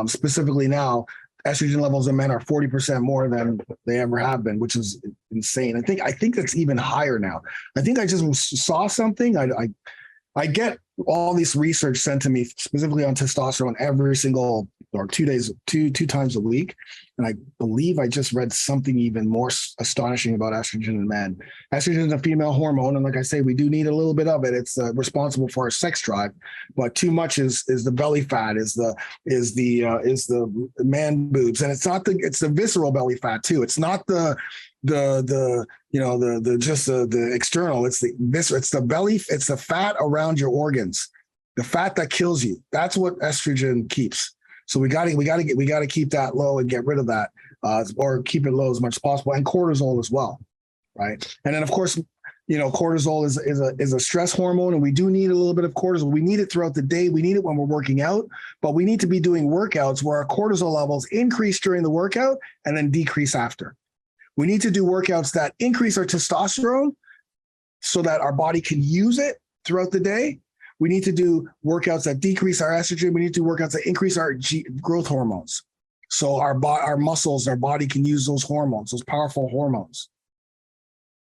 Specifically now, estrogen levels in men are 40% more than they ever have been, which is insane. I think that's even higher now. I think I just saw something. I get all this research sent to me specifically on testosterone every single, or 2 days, two times a week. And I believe I just read something even more astonishing about estrogen in men. Estrogen is a female hormone. And like I say, we do need a little bit of it. It's responsible for our sex drive, but too much is the belly fat, is the man boobs. And it's the visceral belly fat too. It's not the external. It's the belly. It's the fat around your organs, the fat that kills you. That's what estrogen keeps. So we got to keep that low and get rid of that, or keep it low as much as possible, and cortisol as well, right? And then of course, cortisol is a stress hormone, and we do need a little bit of cortisol. We need it throughout the day. We need it when we're working out, but we need to be doing workouts where our cortisol levels increase during the workout and then decrease after. We need to do workouts that increase our testosterone so that our body can use it throughout the day. We need to do workouts that decrease our estrogen. We need to do workouts that increase our growth hormones. So our muscles, our body can use those hormones, those powerful hormones.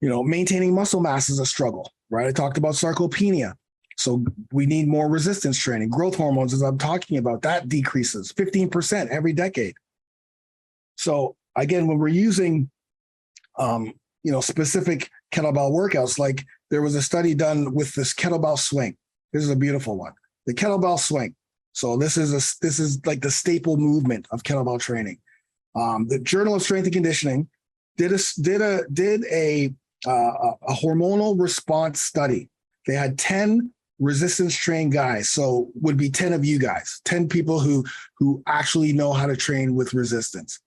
Maintaining muscle mass is a struggle, right? I talked about sarcopenia. So we need more resistance training. Growth hormones, as I'm talking about, that decreases 15% every decade. So again, when we're using specific kettlebell workouts, like there was a study done with this kettlebell swing. This is a beautiful one. The kettlebell swing. So this is like the staple movement of kettlebell training. The Journal of Strength and Conditioning did a hormonal response study. They had 10 resistance trained guys. So would be 10 of you guys, 10 people who actually know how to train with resistance.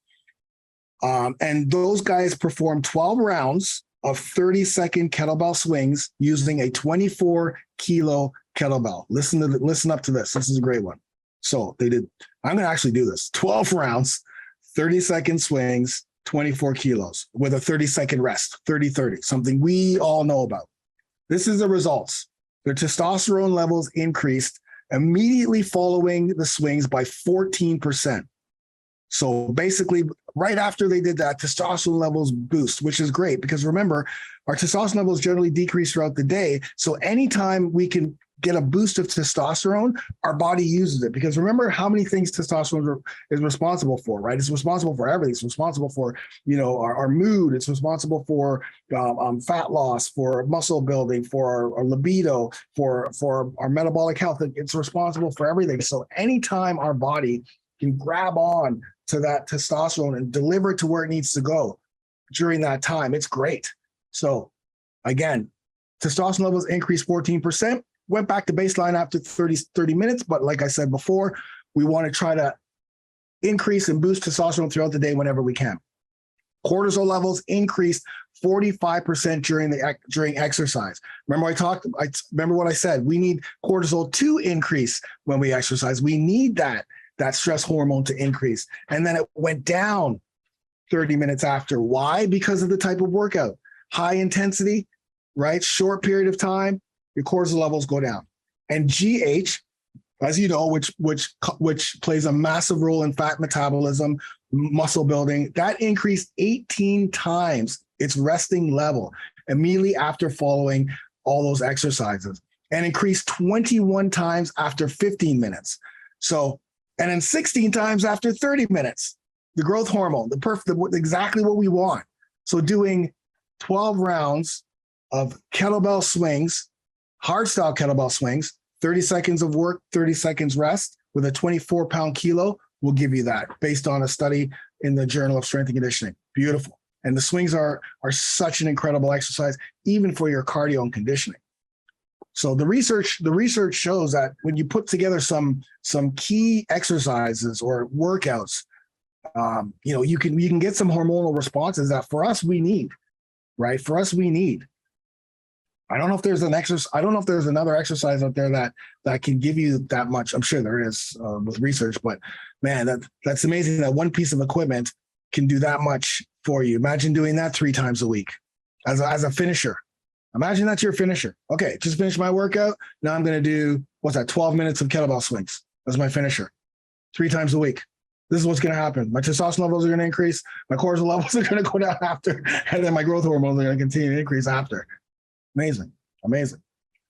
And those guys performed 12 rounds of 30-second kettlebell swings using a 24-kilo kettlebell. Listen up to this. This is a great one. So they did, I'm going to actually do this. 12 rounds, 30-second swings, 24 kilos with a 30-second rest, 30-30, something we all know about. This is the results. Their testosterone levels increased immediately following the swings by 14%. So basically, right after they did that, testosterone levels boost, which is great because remember, our testosterone levels generally decrease throughout the day. So anytime we can get a boost of testosterone, our body uses it. Because remember how many things testosterone is responsible for, right? It's responsible for everything. It's responsible for, our mood. It's responsible for fat loss, for muscle building, for our libido, for our metabolic health. It's responsible for everything. So anytime our body can grab on to that testosterone and deliver it to where it needs to go during that time, it's great. So again, testosterone levels increased 14%, went back to baseline after 30 minutes. But like I said before, we want to try to increase and boost testosterone throughout the day whenever we can. Cortisol levels increased 45% during exercise. Remember what I said, we need cortisol to increase when we exercise. We need that stress hormone to increase. And then it went down 30 minutes after. Why? Because of the type of workout. high intensity, right? Short period of time, your cortisol levels go down. And GH, as you know, which plays a massive role in fat metabolism, muscle building, that increased 18 times its resting level immediately after following all those exercises, and increased 21 times after 15 minutes. So, and then 16 times after 30 minutes. The growth hormone, exactly what we want. So doing 12 rounds of kettlebell swings, hard style kettlebell swings, 30 seconds of work, 30 seconds rest with a 24-pound kilo will give you that based on a study in the Journal of Strength and Conditioning. Beautiful. And the swings are such an incredible exercise, even for your cardio and conditioning. So the research shows that when you put together some key exercises or workouts, you can get some hormonal responses that for us we need, right? For us we need. I don't know if there's another exercise out there that can give you that much. I'm sure there is with research, but man, that's amazing that one piece of equipment can do that much for you. Imagine doing that 3 times a week as a finisher. Imagine that's your finisher. Okay, just finished my workout. Now I'm going to do, 12 minutes of kettlebell swings. That's my finisher. 3 times a week. This is what's going to happen. My testosterone levels are going to increase. My cortisol levels are going to go down after, and then my growth hormones are going to continue to increase after. Amazing.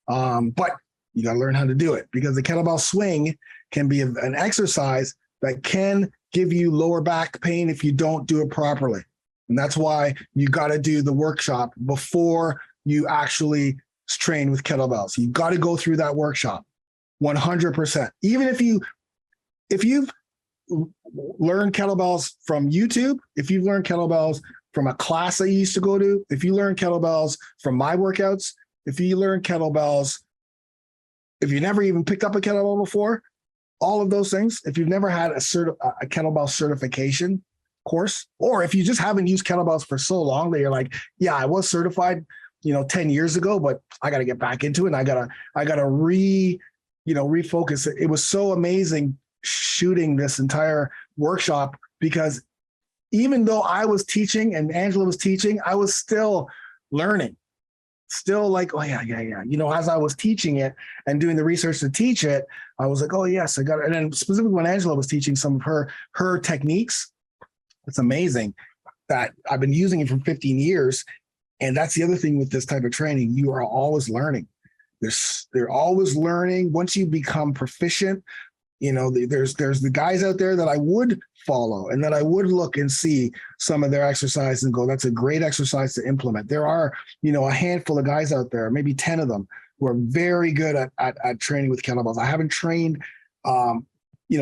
But you got to learn how to do it, because the kettlebell swing can be an exercise that can give you lower back pain if you don't do it properly. And that's why you got to do the workshop before you actually train with kettlebells. You got to go through that workshop 100%. Even if you've learned kettlebells from YouTube, if you've learned kettlebells from a class I used to go to, if you learn kettlebells from my workouts, if you learn kettlebells, if you never even picked up a kettlebell before, all of those things, if you've never had a kettlebell certification course, or if you just haven't used kettlebells for so long that you're like, yeah, I was certified, 10 years ago, but I got to get back into it. And I gotta refocus. It was so amazing shooting this entire workshop, because even though I was teaching and Angela was teaching, I was still learning, still like, oh yeah. As I was teaching it and doing the research to teach it, I was like, oh yes, I got it. And then specifically when Angela was teaching some of her techniques, it's amazing that I've been using it for 15 years. And that's the other thing with this type of training, you are always learning. They're always learning. Once you become proficient, there's the guys out there that I would follow and that I would look and see some of their exercise and go, that's a great exercise to implement. There are, a handful of guys out there, maybe 10 of them, who are very good at training with kettlebells. I haven't trained,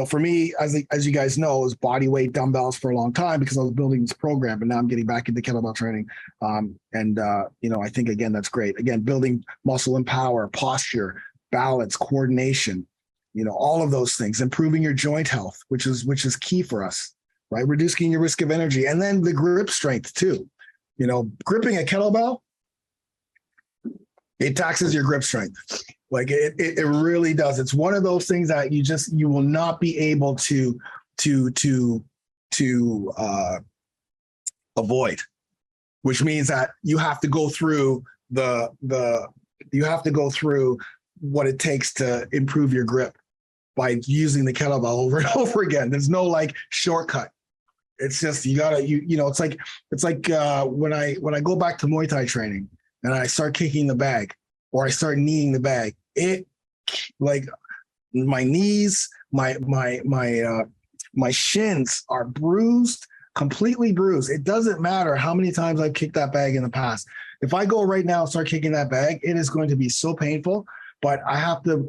for me, as you guys know, it was body weight dumbbells for a long time because I was building this program, but now I'm getting back into kettlebell training. I think, again, that's great. Again, building muscle and power, posture, balance, coordination, all of those things, improving your joint health, which is key for us, right? Reducing your risk of injury, and then the grip strength too. Gripping a kettlebell, it taxes your grip strength. Like it really does. It's one of those things that you will not be able to avoid, which means that you have to go through what it takes to improve your grip by using the kettlebell over and over again. There's no like shortcut. It's just, you gotta, it's like when I go back to Muay Thai training and I start kicking the bag or I start kneeing the bag, it like my knees, my shins are bruised, completely bruised. It doesn't matter how many times I've kicked that bag in the past. If I go right now and start kicking that bag, it is going to be so painful, but I have to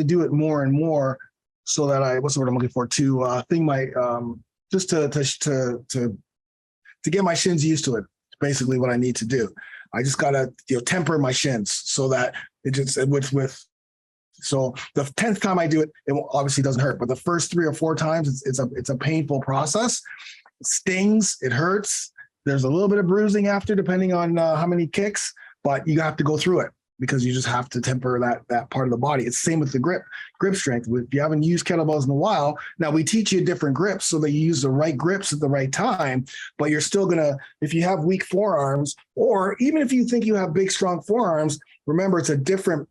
do it more and more so that what's the word I'm looking for, just to get my shins used to it. It's basically what I need to do. I just gotta temper my shins so that so the 10th time I do it, it obviously doesn't hurt, but the first 3 or 4 times it's a painful process. It stings, it hurts. There's a little bit of bruising after, depending on how many kicks, but you have to go through it. because you just have to temper that part of the body. It's the same with the grip strength. If you haven't used kettlebells in a while, now we teach you different grips so that you use the right grips at the right time, but you're still gonna, if you have weak forearms, or even if you think you have big, strong forearms, remember it's a different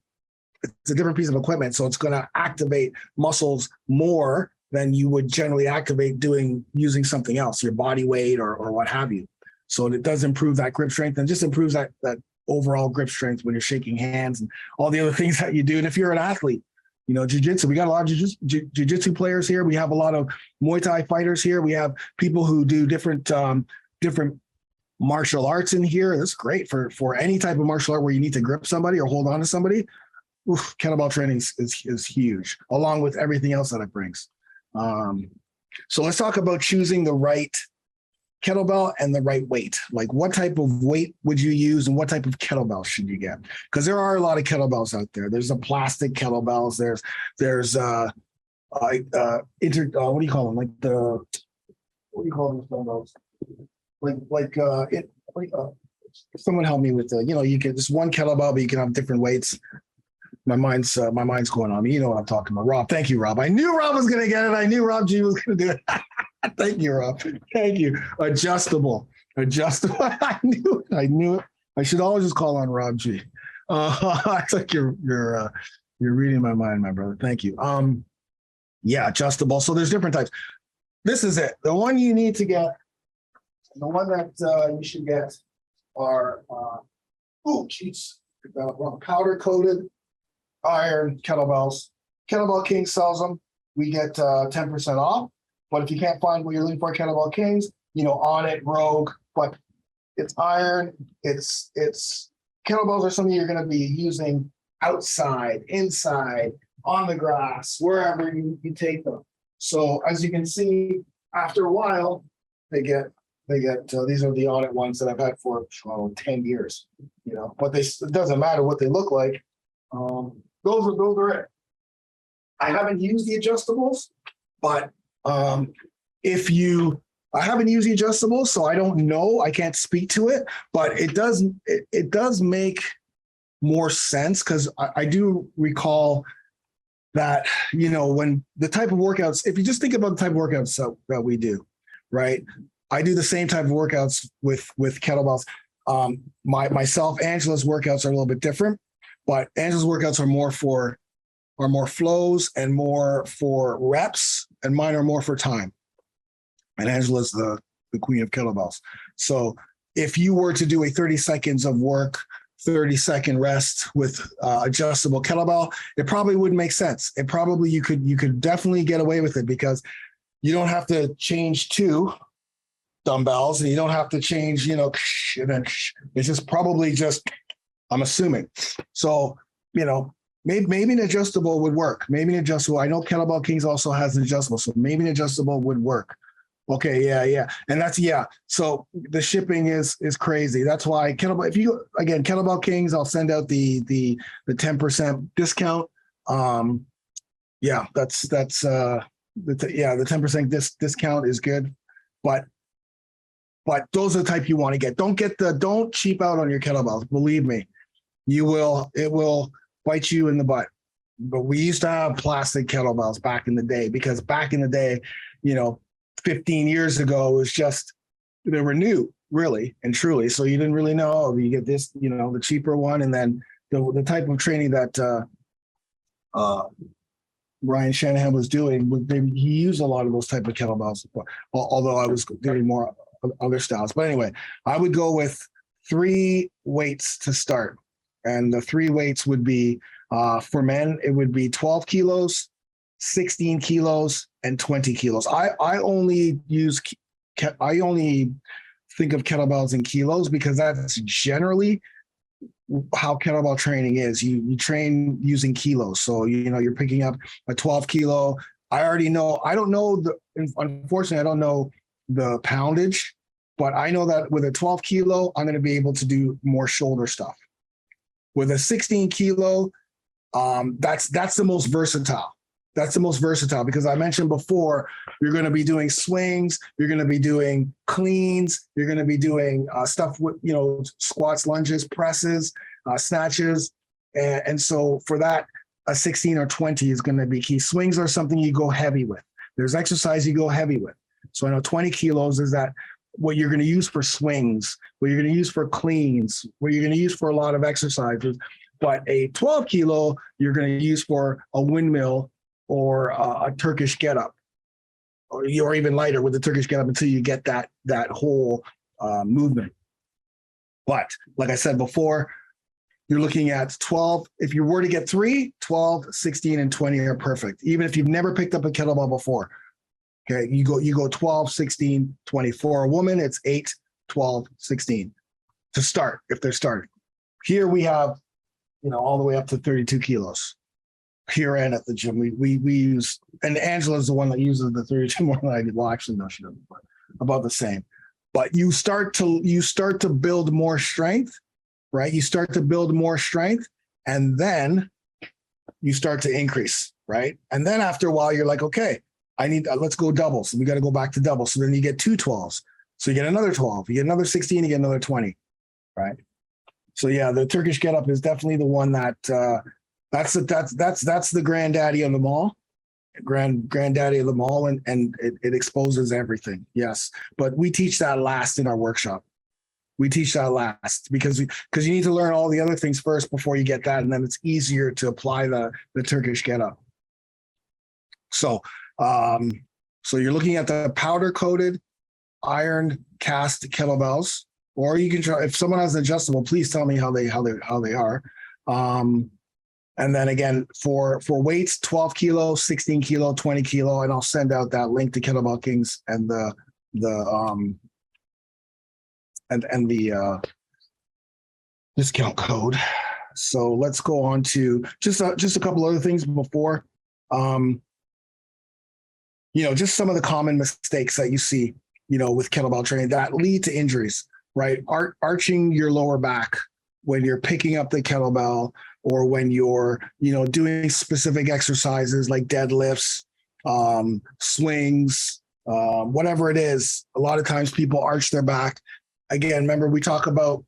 piece of equipment. So it's gonna activate muscles more than you would generally activate using something else, your body weight or what have you. So it does improve that grip strength and just improves that overall grip strength when you're shaking hands and all the other things that you do. And if you're an athlete, jiu-jitsu, we got a lot of jiu-jitsu players here. We have a lot of Muay Thai fighters here. We have people who do different martial arts in here. That's great for any type of martial art where you need to grip somebody or hold on to somebody. Oof, kettlebell training is huge, along with everything else that it brings. So let's talk about choosing the right kettlebell and the right weight. Like, what type of weight would you use and what type of kettlebell should you get? Because there are a lot of kettlebells out there. There's the plastic kettlebells. There's what do you call them? Like what do you call these kettlebells? Someone help me with you get this one kettlebell, but you can have different weights. My mind's going on me. You know what I'm talking about. Rob, thank you, Rob. I knew Rob was going to get it. I knew Rob G was going to do it. Thank you, Rob. Thank you. Adjustable. I knew it. I should always just call on Rob G. It's like you're reading my mind, my brother. Thank you. Yeah, adjustable. So there's different types. This is it. The one you need to get, the one that you should get are powder coated iron kettlebells. Kettlebell King sells them. We get 10% off. But if you can't find what you're looking for, Kettlebell Kings, On It, Rogue, but it's iron. It's kettlebells are something you're going to be using outside, inside, on the grass, wherever you take them. So as you can see, after a while, they get these are the On It ones that I've had for 10 years. But it doesn't matter what they look like. Those are it. I haven't used the adjustables, but I haven't used the adjustables, so I don't know. I can't speak to it, but it does make more sense because I do recall that, when the type of workouts, if you just think about the type of workouts that we do, right? I do the same type of workouts with kettlebells. Myself, Angela's workouts are a little bit different, but Angela's workouts are more flows and more for reps, and mine are more for time. And Angela's the queen of kettlebells. So if you were to do a 30 seconds of work, 30-second rest with adjustable kettlebell, it probably wouldn't make sense. It probably, you could definitely get away with it because you don't have to change two dumbbells and you don't have to change, and then it's just probably I'm assuming. So, maybe an adjustable would work. Maybe an adjustable. I know Kettlebell Kings also has an adjustable, so maybe an adjustable would work. Okay, yeah. And so the shipping is crazy. That's why Kettlebell Kings, I'll send out the 10% discount. The 10% discount is good. But those are the type you want to get. Don't cheap out on your kettlebells. Believe me, it will bite you in the butt. But we used to have plastic kettlebells back in the day, because back in the day, 15 years ago, it was just, they were new, really and truly. So you didn't really know, you get this, the cheaper one. And then the type of training that Ryan Shanahan was doing, he used a lot of those type of kettlebells, although I was doing more other styles. But anyway, I would go with 3 weights to start. And the 3 weights would be, for men, it would be 12 kilos, 16 kilos, and 20 kilos. I only think of kettlebells in kilos because that's generally how kettlebell training is. You train using kilos. So, you're picking up a 12 kilo. Unfortunately, I don't know the poundage, but I know that with a 12 kilo, I'm going to be able to do more shoulder stuff. With a 16 kilo, that's the most versatile. That's the most versatile because I mentioned before, you're going to be doing swings, you're going to be doing cleans, you're going to be doing stuff with, squats, lunges, presses, snatches. And so for that, a 16 or 20 is going to be key. Swings are something you go heavy with. There's exercise you go heavy with. So I know 20 kilos is that what you're going to use for swings, what you're going to use for cleans, what you're going to use for a lot of exercises. But a 12 kilo, you're going to use for a windmill or a Turkish get-up, or even lighter with the Turkish get-up until you get that whole movement. But like I said before, you're looking at 12. If you were to get 3, 12, 16, and 20 are perfect. Even if you've never picked up a kettlebell before. Okay, you go 12, 16, 20. For a woman, it's 8, 12, 16 to start if they're starting. Here we have, all the way up to 32 kilos. Here and at the gym, we use, and Angela's the one that uses the 32 more than I do. Well, actually, no, she doesn't. But about the same. But you start to build more strength, right? You start to build more strength, and then you start to increase, right? And then after a while, you're like, okay, let's go doubles. We got to go back to doubles. So then you get 2 12s. So you get another 12, you get another 16, you get another 20, right? So yeah, the Turkish get up is definitely the one that's the granddaddy of them all, granddaddy of them all, and it exposes everything. Yes, but we teach that last in our workshop. We teach that last because you need to learn all the other things first before you get that, and then it's easier to apply the Turkish get up. So you're looking at the powder coated iron cast kettlebells, or you can try, if someone has an adjustable, please tell me how they are. And then again, for weights, 12 kilo, 16 kilo, 20 kilo, and I'll send out that link to Kettlebell Kings and the discount code. So let's go on to just a couple other things before, just some of the common mistakes that you see, with kettlebell training that lead to injuries, right? Arching your lower back when you're picking up the kettlebell, or when you're, doing specific exercises like deadlifts, swings, whatever it is. A lot of times people arch their back. Again, remember, we talk about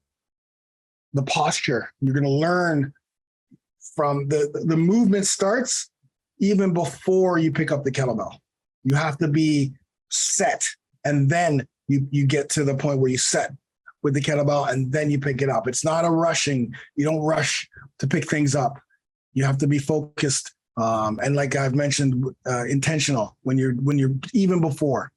the posture. You're going to learn from the movement starts even before you pick up the kettlebell. You have to be set, and then you get to the point where you set with the kettlebell and then you pick it up. It's not a rushing. You don't rush to pick things up. You have to be focused. And like I've mentioned, intentional when you're even before.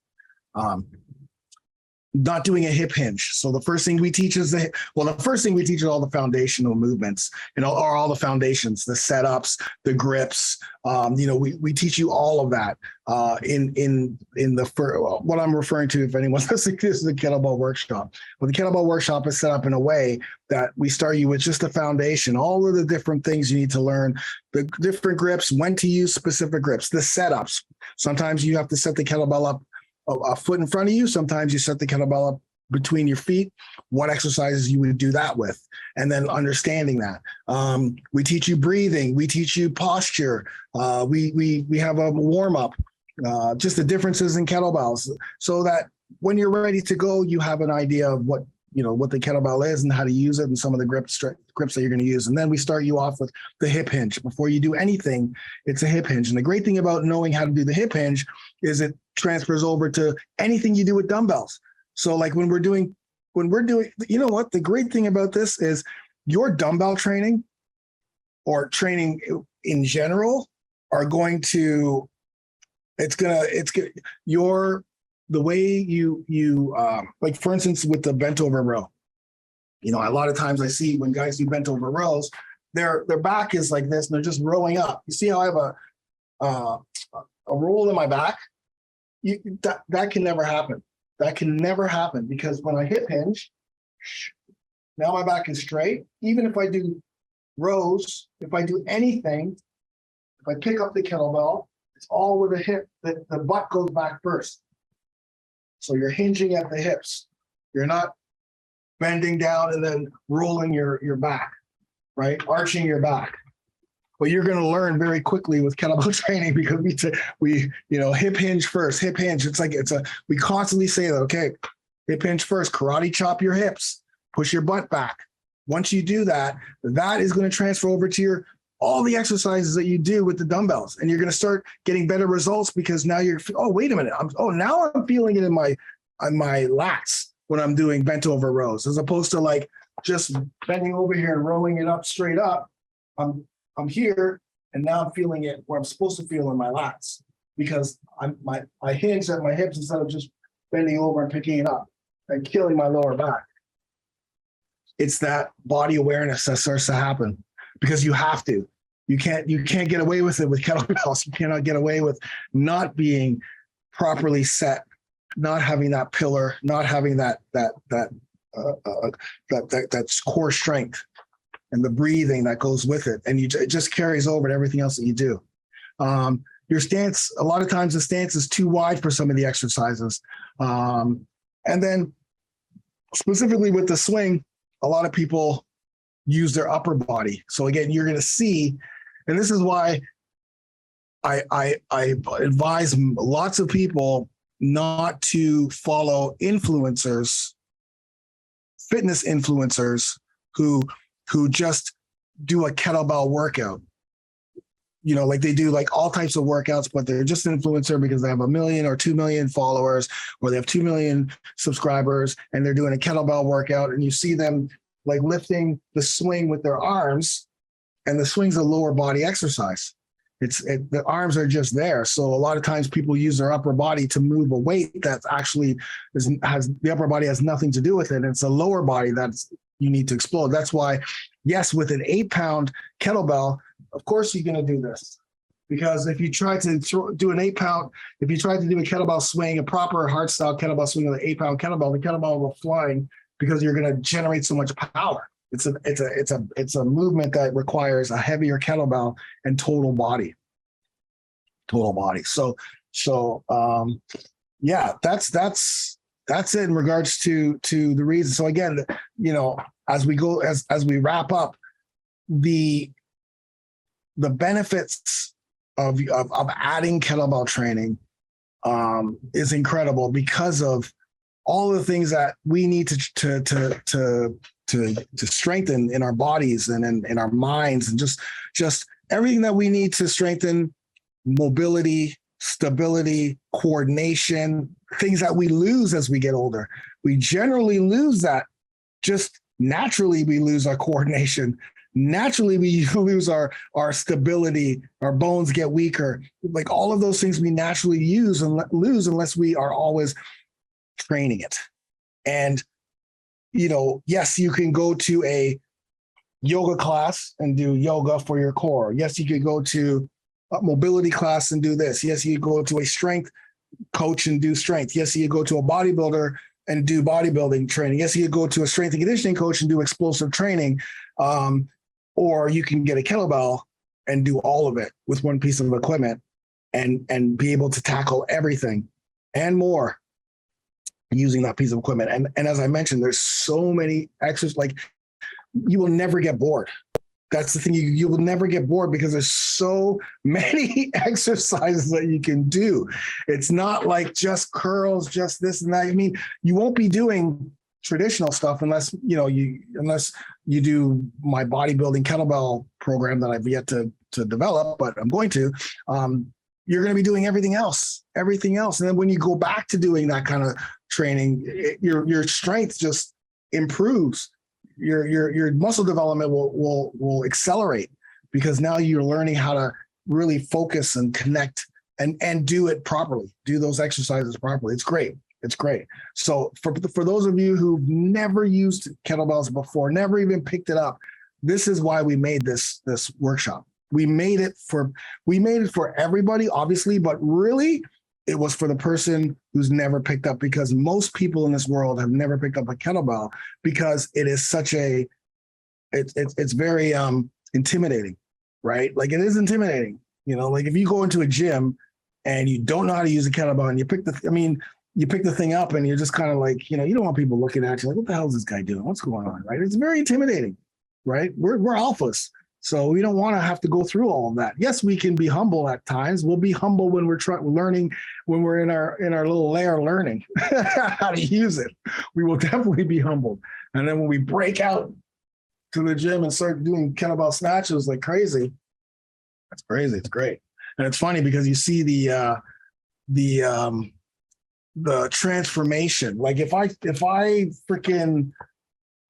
Not doing a hip hinge. So the first thing we teach is all the foundational movements, are all the foundations, the setups, the grips. We teach you all of that in what I'm referring to. If anyone's listening, this is the Kettlebell Workshop. Well, the Kettlebell Workshop is set up in a way that we start you with just the foundation, all of the different things you need to learn, the different grips, when to use specific grips, the setups. Sometimes you have to set the kettlebell up a foot in front of you. Sometimes you set the kettlebell up between your feet, what exercises you would do that with, and then understanding that. We teach you breathing. We teach you posture. We have a warm up, just the differences in kettlebells, so that when you're ready to go, you have an idea of what the kettlebell is and how to use it and some of the grips that you're going to use. And then we start you off with the hip hinge. Before you do anything, it's a hip hinge. And the great thing about knowing how to do the hip hinge is it transfers over to anything you do with dumbbells. So like when we're doing, the great thing about this is your dumbbell training or training in general are going to, the way you like, for instance, with the bent over row, a lot of times I see when guys do bent over rows, their back is like this and they're just rolling up. You see how I have a roll in my back? That can never happen. That can never happen, because when I hip hinge, now my back is straight. Even if I do rows, if I do anything, if I pick up the kettlebell, it's all with the hip, the butt goes back first. So you're hinging at the hips. You're not bending down and then rolling your back, right? Arching your back. But you're going to learn very quickly with kettlebell training, because we hip hinge first, hip hinge. We constantly say that, okay, hip hinge first, karate chop your hips, push your butt back, Once you do that, that is going to transfer over to all the exercises that you do with the dumbbells, and you're going to start getting better results because now wait a minute. Now I'm feeling it on my lats when I'm doing bent over rows, as opposed to like just bending over here and rolling it up straight up. I'm here, and now I'm feeling it where I'm supposed to feel in my lats because I hinge at my hips instead of just bending over and picking it up and killing my lower back. It's that body awareness that starts to happen because you have to. You can't get away with it with kettlebells. You cannot get away with not being properly set, not having that pillar, not having that core strength and the breathing that goes with it. And it just carries over to everything else that you do. Your stance, a lot of times the stance is too wide for some of the exercises. And then specifically with the swing, a lot of people use their upper body. So again, you're going to see, and this is why I advise lots of people not to follow influencers, fitness influencers who just do a kettlebell workout. You know, like they do like all types of workouts, but they're just an influencer because they have 1 million or 2 million followers, or they have 2 million subscribers, and they're doing a kettlebell workout, and you see them like lifting the swing with their arms, and the swing's a lower body exercise. The arms are just there. So a lot of times people use their upper body to move a weight that actually has the upper body has nothing to do with it. It's a lower body that's you need to explode. That's why, yes, with an 8-pound kettlebell, of course you're going to do this. Because if you try to do an 8-pound, if you try to do a kettlebell swing, a proper hardstyle kettlebell swing with an 8-pound kettlebell, the kettlebell will go flying because you're going to generate so much power. It's a movement that requires a heavier kettlebell and total body. So yeah, that's it in regards to the reason. So again, you know, as we wrap up, the benefits of adding kettlebell training is incredible because of all the things that we need to strengthen in our bodies and in our minds, and just everything that we need to strengthen mobility, stability, coordination, things that we lose as we get older. We generally lose that. Just naturally, we lose our coordination. Naturally, we lose our stability. Our bones get weaker. Like all of those things we naturally lose unless we are always training it. And, you know, yes, you can go to a yoga class and do yoga for your core. Yes, you could go to a mobility class and do this. Yes, you could go to a strength coach and do strength. Yes, you could go to a bodybuilder and do bodybuilding training. Yes, you could go to a strength and conditioning coach and do explosive training. Or you can get a kettlebell and do all of it with one piece of equipment and be able to tackle everything and more using that piece of equipment. And as I mentioned, there's so many exercises, like you will never get bored. That's the thing. You will never get bored because there's so many exercises that you can do. It's not like just curls, just this and that. I mean, you won't be doing traditional stuff unless you do my bodybuilding kettlebell program that I've yet to develop, but I'm going to. You're going to be doing everything else. And then when you go back to doing that kind of training, your strength just improves. Your muscle development will accelerate because now you're learning how to really focus and connect and do it properly, do those exercises properly. It's great. So for those of you who've never used kettlebells before, never even picked it up, this is why we made this workshop. We made it for everybody, obviously, but really it was for the person who's never picked up, because most people in this world have never picked up a kettlebell because it is it's very intimidating, right? Like it is intimidating, you know, like if you go into a gym and you don't know how to use a kettlebell and you pick the thing up and you're just kind of like, you know, you don't want people looking at you like, what the hell is this guy doing? What's going on, right? It's very intimidating, right? We're alphas. So we don't want to have to go through all of that. Yes, we can be humble at times. We'll be humble when we're learning, when we're in our little lair learning how to use it. We will definitely be humbled. And then when we break out to the gym and start doing kettlebell snatches like crazy. That's crazy. It's great. And it's funny because you see the transformation. Like if I freaking,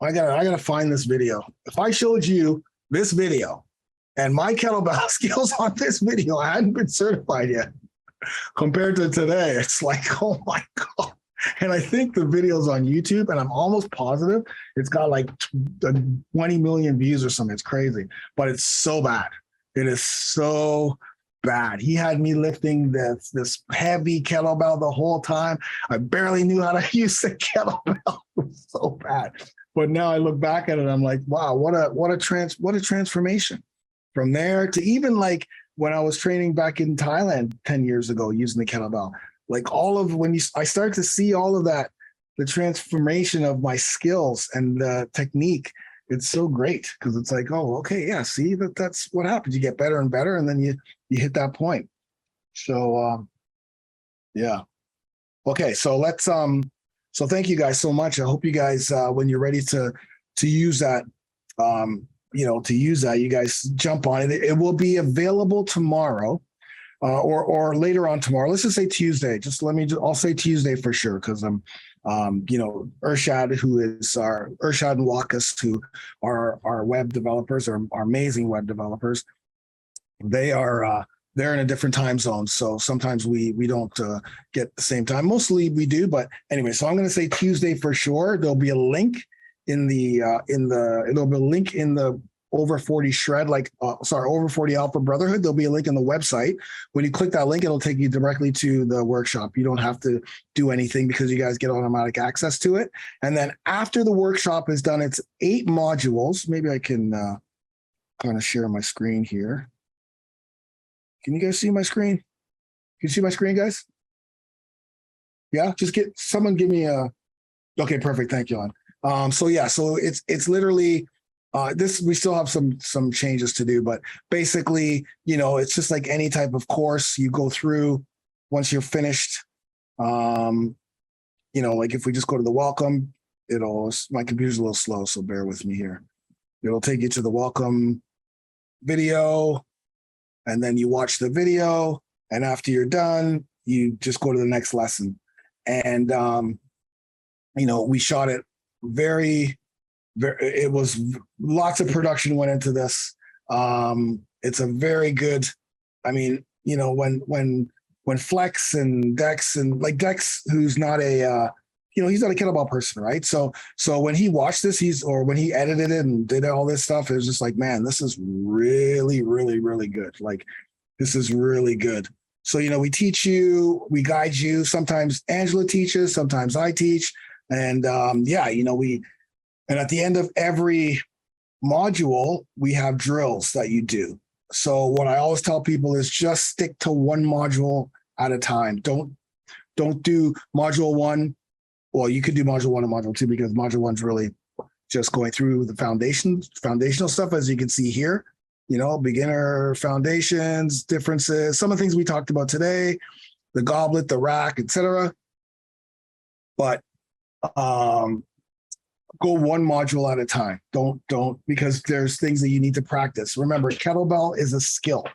I gotta find this video. If I showed you this video and my kettlebell skills on this video, I hadn't been certified yet compared to today. It's like, oh my God. And I think the video's on YouTube, and I'm almost positive it's got like 20 million views or something. It's crazy, but it's so bad. It is so bad. He had me lifting this heavy kettlebell the whole time. I barely knew how to use the kettlebell. It was so bad. But now I look back at it, I'm like, wow, what a transformation from there to even like when I was training back in Thailand 10 years ago using the kettlebell. Like all of I start to see all of that, the transformation of my skills and the technique. It's so great because it's like, oh, okay, yeah, see that's what happens. You get better and better, and then you hit that point. So yeah. Okay, so let's so thank you guys so much. I hope you guys when you're ready to use that, you guys jump on it. It will be available tomorrow. Or later on tomorrow. Let's just say Tuesday. I'll say Tuesday for sure because Urshad, Urshad and Wakas, who are our web developers, are amazing web developers. They're in a different time zone, so sometimes we don't get the same time. Mostly we do, but anyway. So I'm going to say Tuesday for sure. There'll be a link in the over 40 shred, over 40 Alpha Brotherhood. There'll be a link in the website. When you click that link, it'll take you directly to the workshop. You don't have to do anything because you guys get automatic access to it. And then after the workshop is done, it's 8 modules. Maybe I can kind of share my screen here. Can you guys see my screen? Can you see my screen, guys? Yeah, just give me a, okay, perfect. Thank you, Lon. So it's literally, we still have some changes to do, but basically, it's just like any type of course you go through once you're finished. Like if we just go to the welcome, my computer's a little slow, so bear with me here. It'll take you to the welcome video, and then you watch the video, and after you're done, you just go to the next lesson. And, we shot it it was lots of production went into this. It's a very good, when Flex and Dex, and like Dex, who's not he's not a kettlebell person, right? So when he watched this, when he edited it and did all this stuff, it was just like, man, this is really, really, really good. Like, this is really good. So, we teach you, we guide you. Sometimes Angela teaches, sometimes I teach. And and at the end of every module, we have drills that you do. So what I always tell people is just stick to one module at a time. Don't do module 1. Well, you could do module 1 and module 2 because module 1's really just going through the foundational stuff, as you can see here. Beginner foundations, differences, some of the things we talked about today, the goblet, the rack, etc. But go one module at a time. Don't, because there's things that you need to practice. Remember, kettlebell is a skill.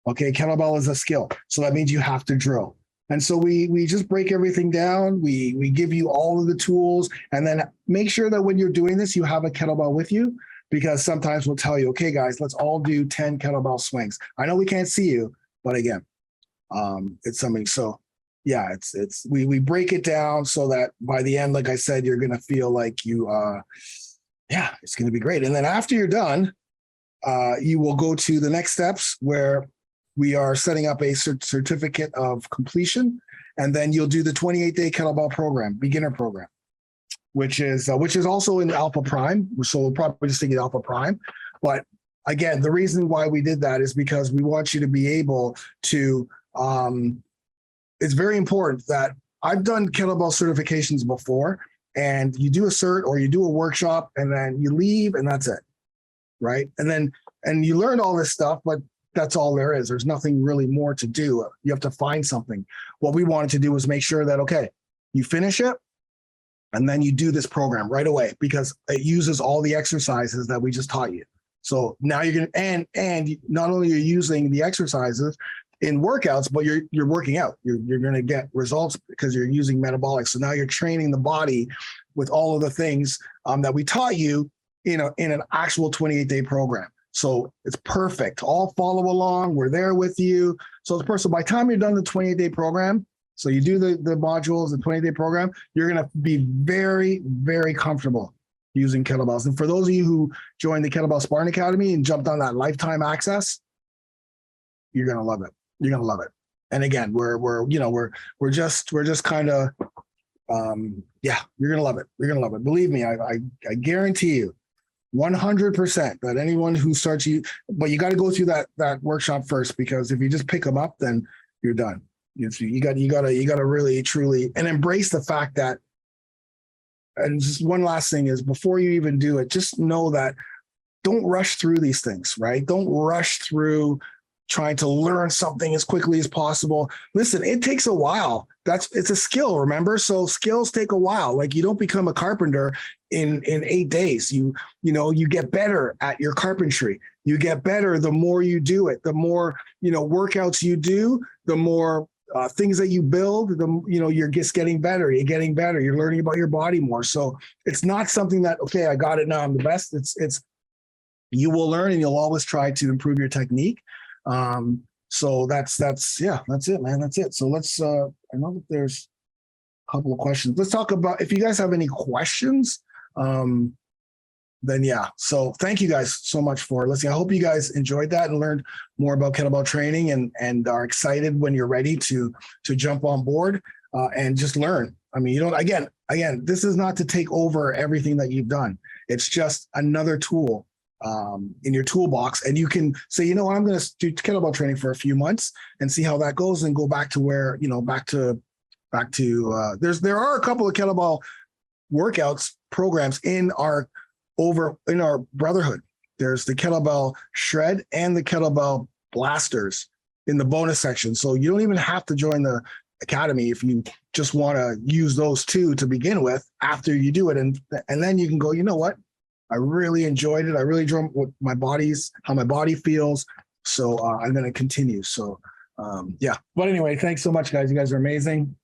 Okay, kettlebell is a skill. So that means you have to drill. And so we just break everything down. We give you all of the tools, and then make sure that when you're doing this, you have a kettlebell with you, because sometimes we'll tell you, okay, guys, let's all do 10 kettlebell swings. I know we can't see you, but again, it's something. So yeah, we break it down so that by the end, like I said, you're going to feel like it's going to be great. And then after you're done, you will go to the next steps where we are setting up a certificate of completion. And then you'll do the 28-day kettlebell program, beginner program, which is also in Alpha Prime. So we'll probably just take it Alpha Prime. But again, the reason why we did that is because we want you to be able to, it's very important that I've done kettlebell certifications before, and you do a cert or you do a workshop and then you leave and that's it. Right. And you learn all this stuff, but that's all there is. There's nothing really more to do. You have to find something. What we wanted to do was make sure that, okay, you finish it And then you do this program right away because it uses all the exercises that we just taught you. So now you're going to, and not only are you using the exercises in workouts, but you're working out. You're going to get results because you're using metabolic. So now you're training the body with all of the things that we taught you in an actual 28-day program. So it's perfect. All follow along. We're there with you. So it's personal. By the time you're done the 28-day program, so you do the modules, the 28-day program, you're going to be very, very comfortable using kettlebells. And for those of you who joined the Kettlebell Spartan Academy and jumped on that lifetime access, you're going to love it. You're going to love it. And again, we're just kind of, you're going to love it. You're going to love it. Believe me, I guarantee you 100% that anyone who starts but you got to go through that workshop first, because if you just pick them up, then you're done. You got to really truly and embrace the fact that. And just one last thing is, before you even do it, just know that don't rush through these things, right? Don't rush through trying to learn something as quickly as possible. Listen, it takes a while. It's a skill, remember? So skills take a while. Like, you don't become a carpenter in 8 days. You get better at your carpentry. You get better the more you do it. The more, workouts you do, the more things that you build, you're just getting better. You're getting better. You're learning about your body more. So it's not something that, okay, I got it now, I'm the best. It's you will learn, and you'll always try to improve your technique. So that's it, man. That's it. So let's, I know that there's a couple of questions. Let's talk about, if you guys have any questions, then yeah. So thank you guys so much for listening. I hope you guys enjoyed that and learned more about kettlebell training and are excited when you're ready to jump on board, and just learn. I mean, again, this is not to take over everything that you've done. It's just another tool in your toolbox, and you can say, I'm going to do kettlebell training for a few months and see how that goes, and go back to where, back to there are a couple of kettlebell workouts programs in our brotherhood. There's the Kettlebell Shred and the Kettlebell Blasters in the bonus section. So you don't even have to join the academy if you just want to use those two to begin with after you do it. And then you can go, you know what? I really enjoyed it. I really enjoyed how my body feels. So I'm going to continue. So, yeah. But anyway, thanks so much, guys. You guys are amazing.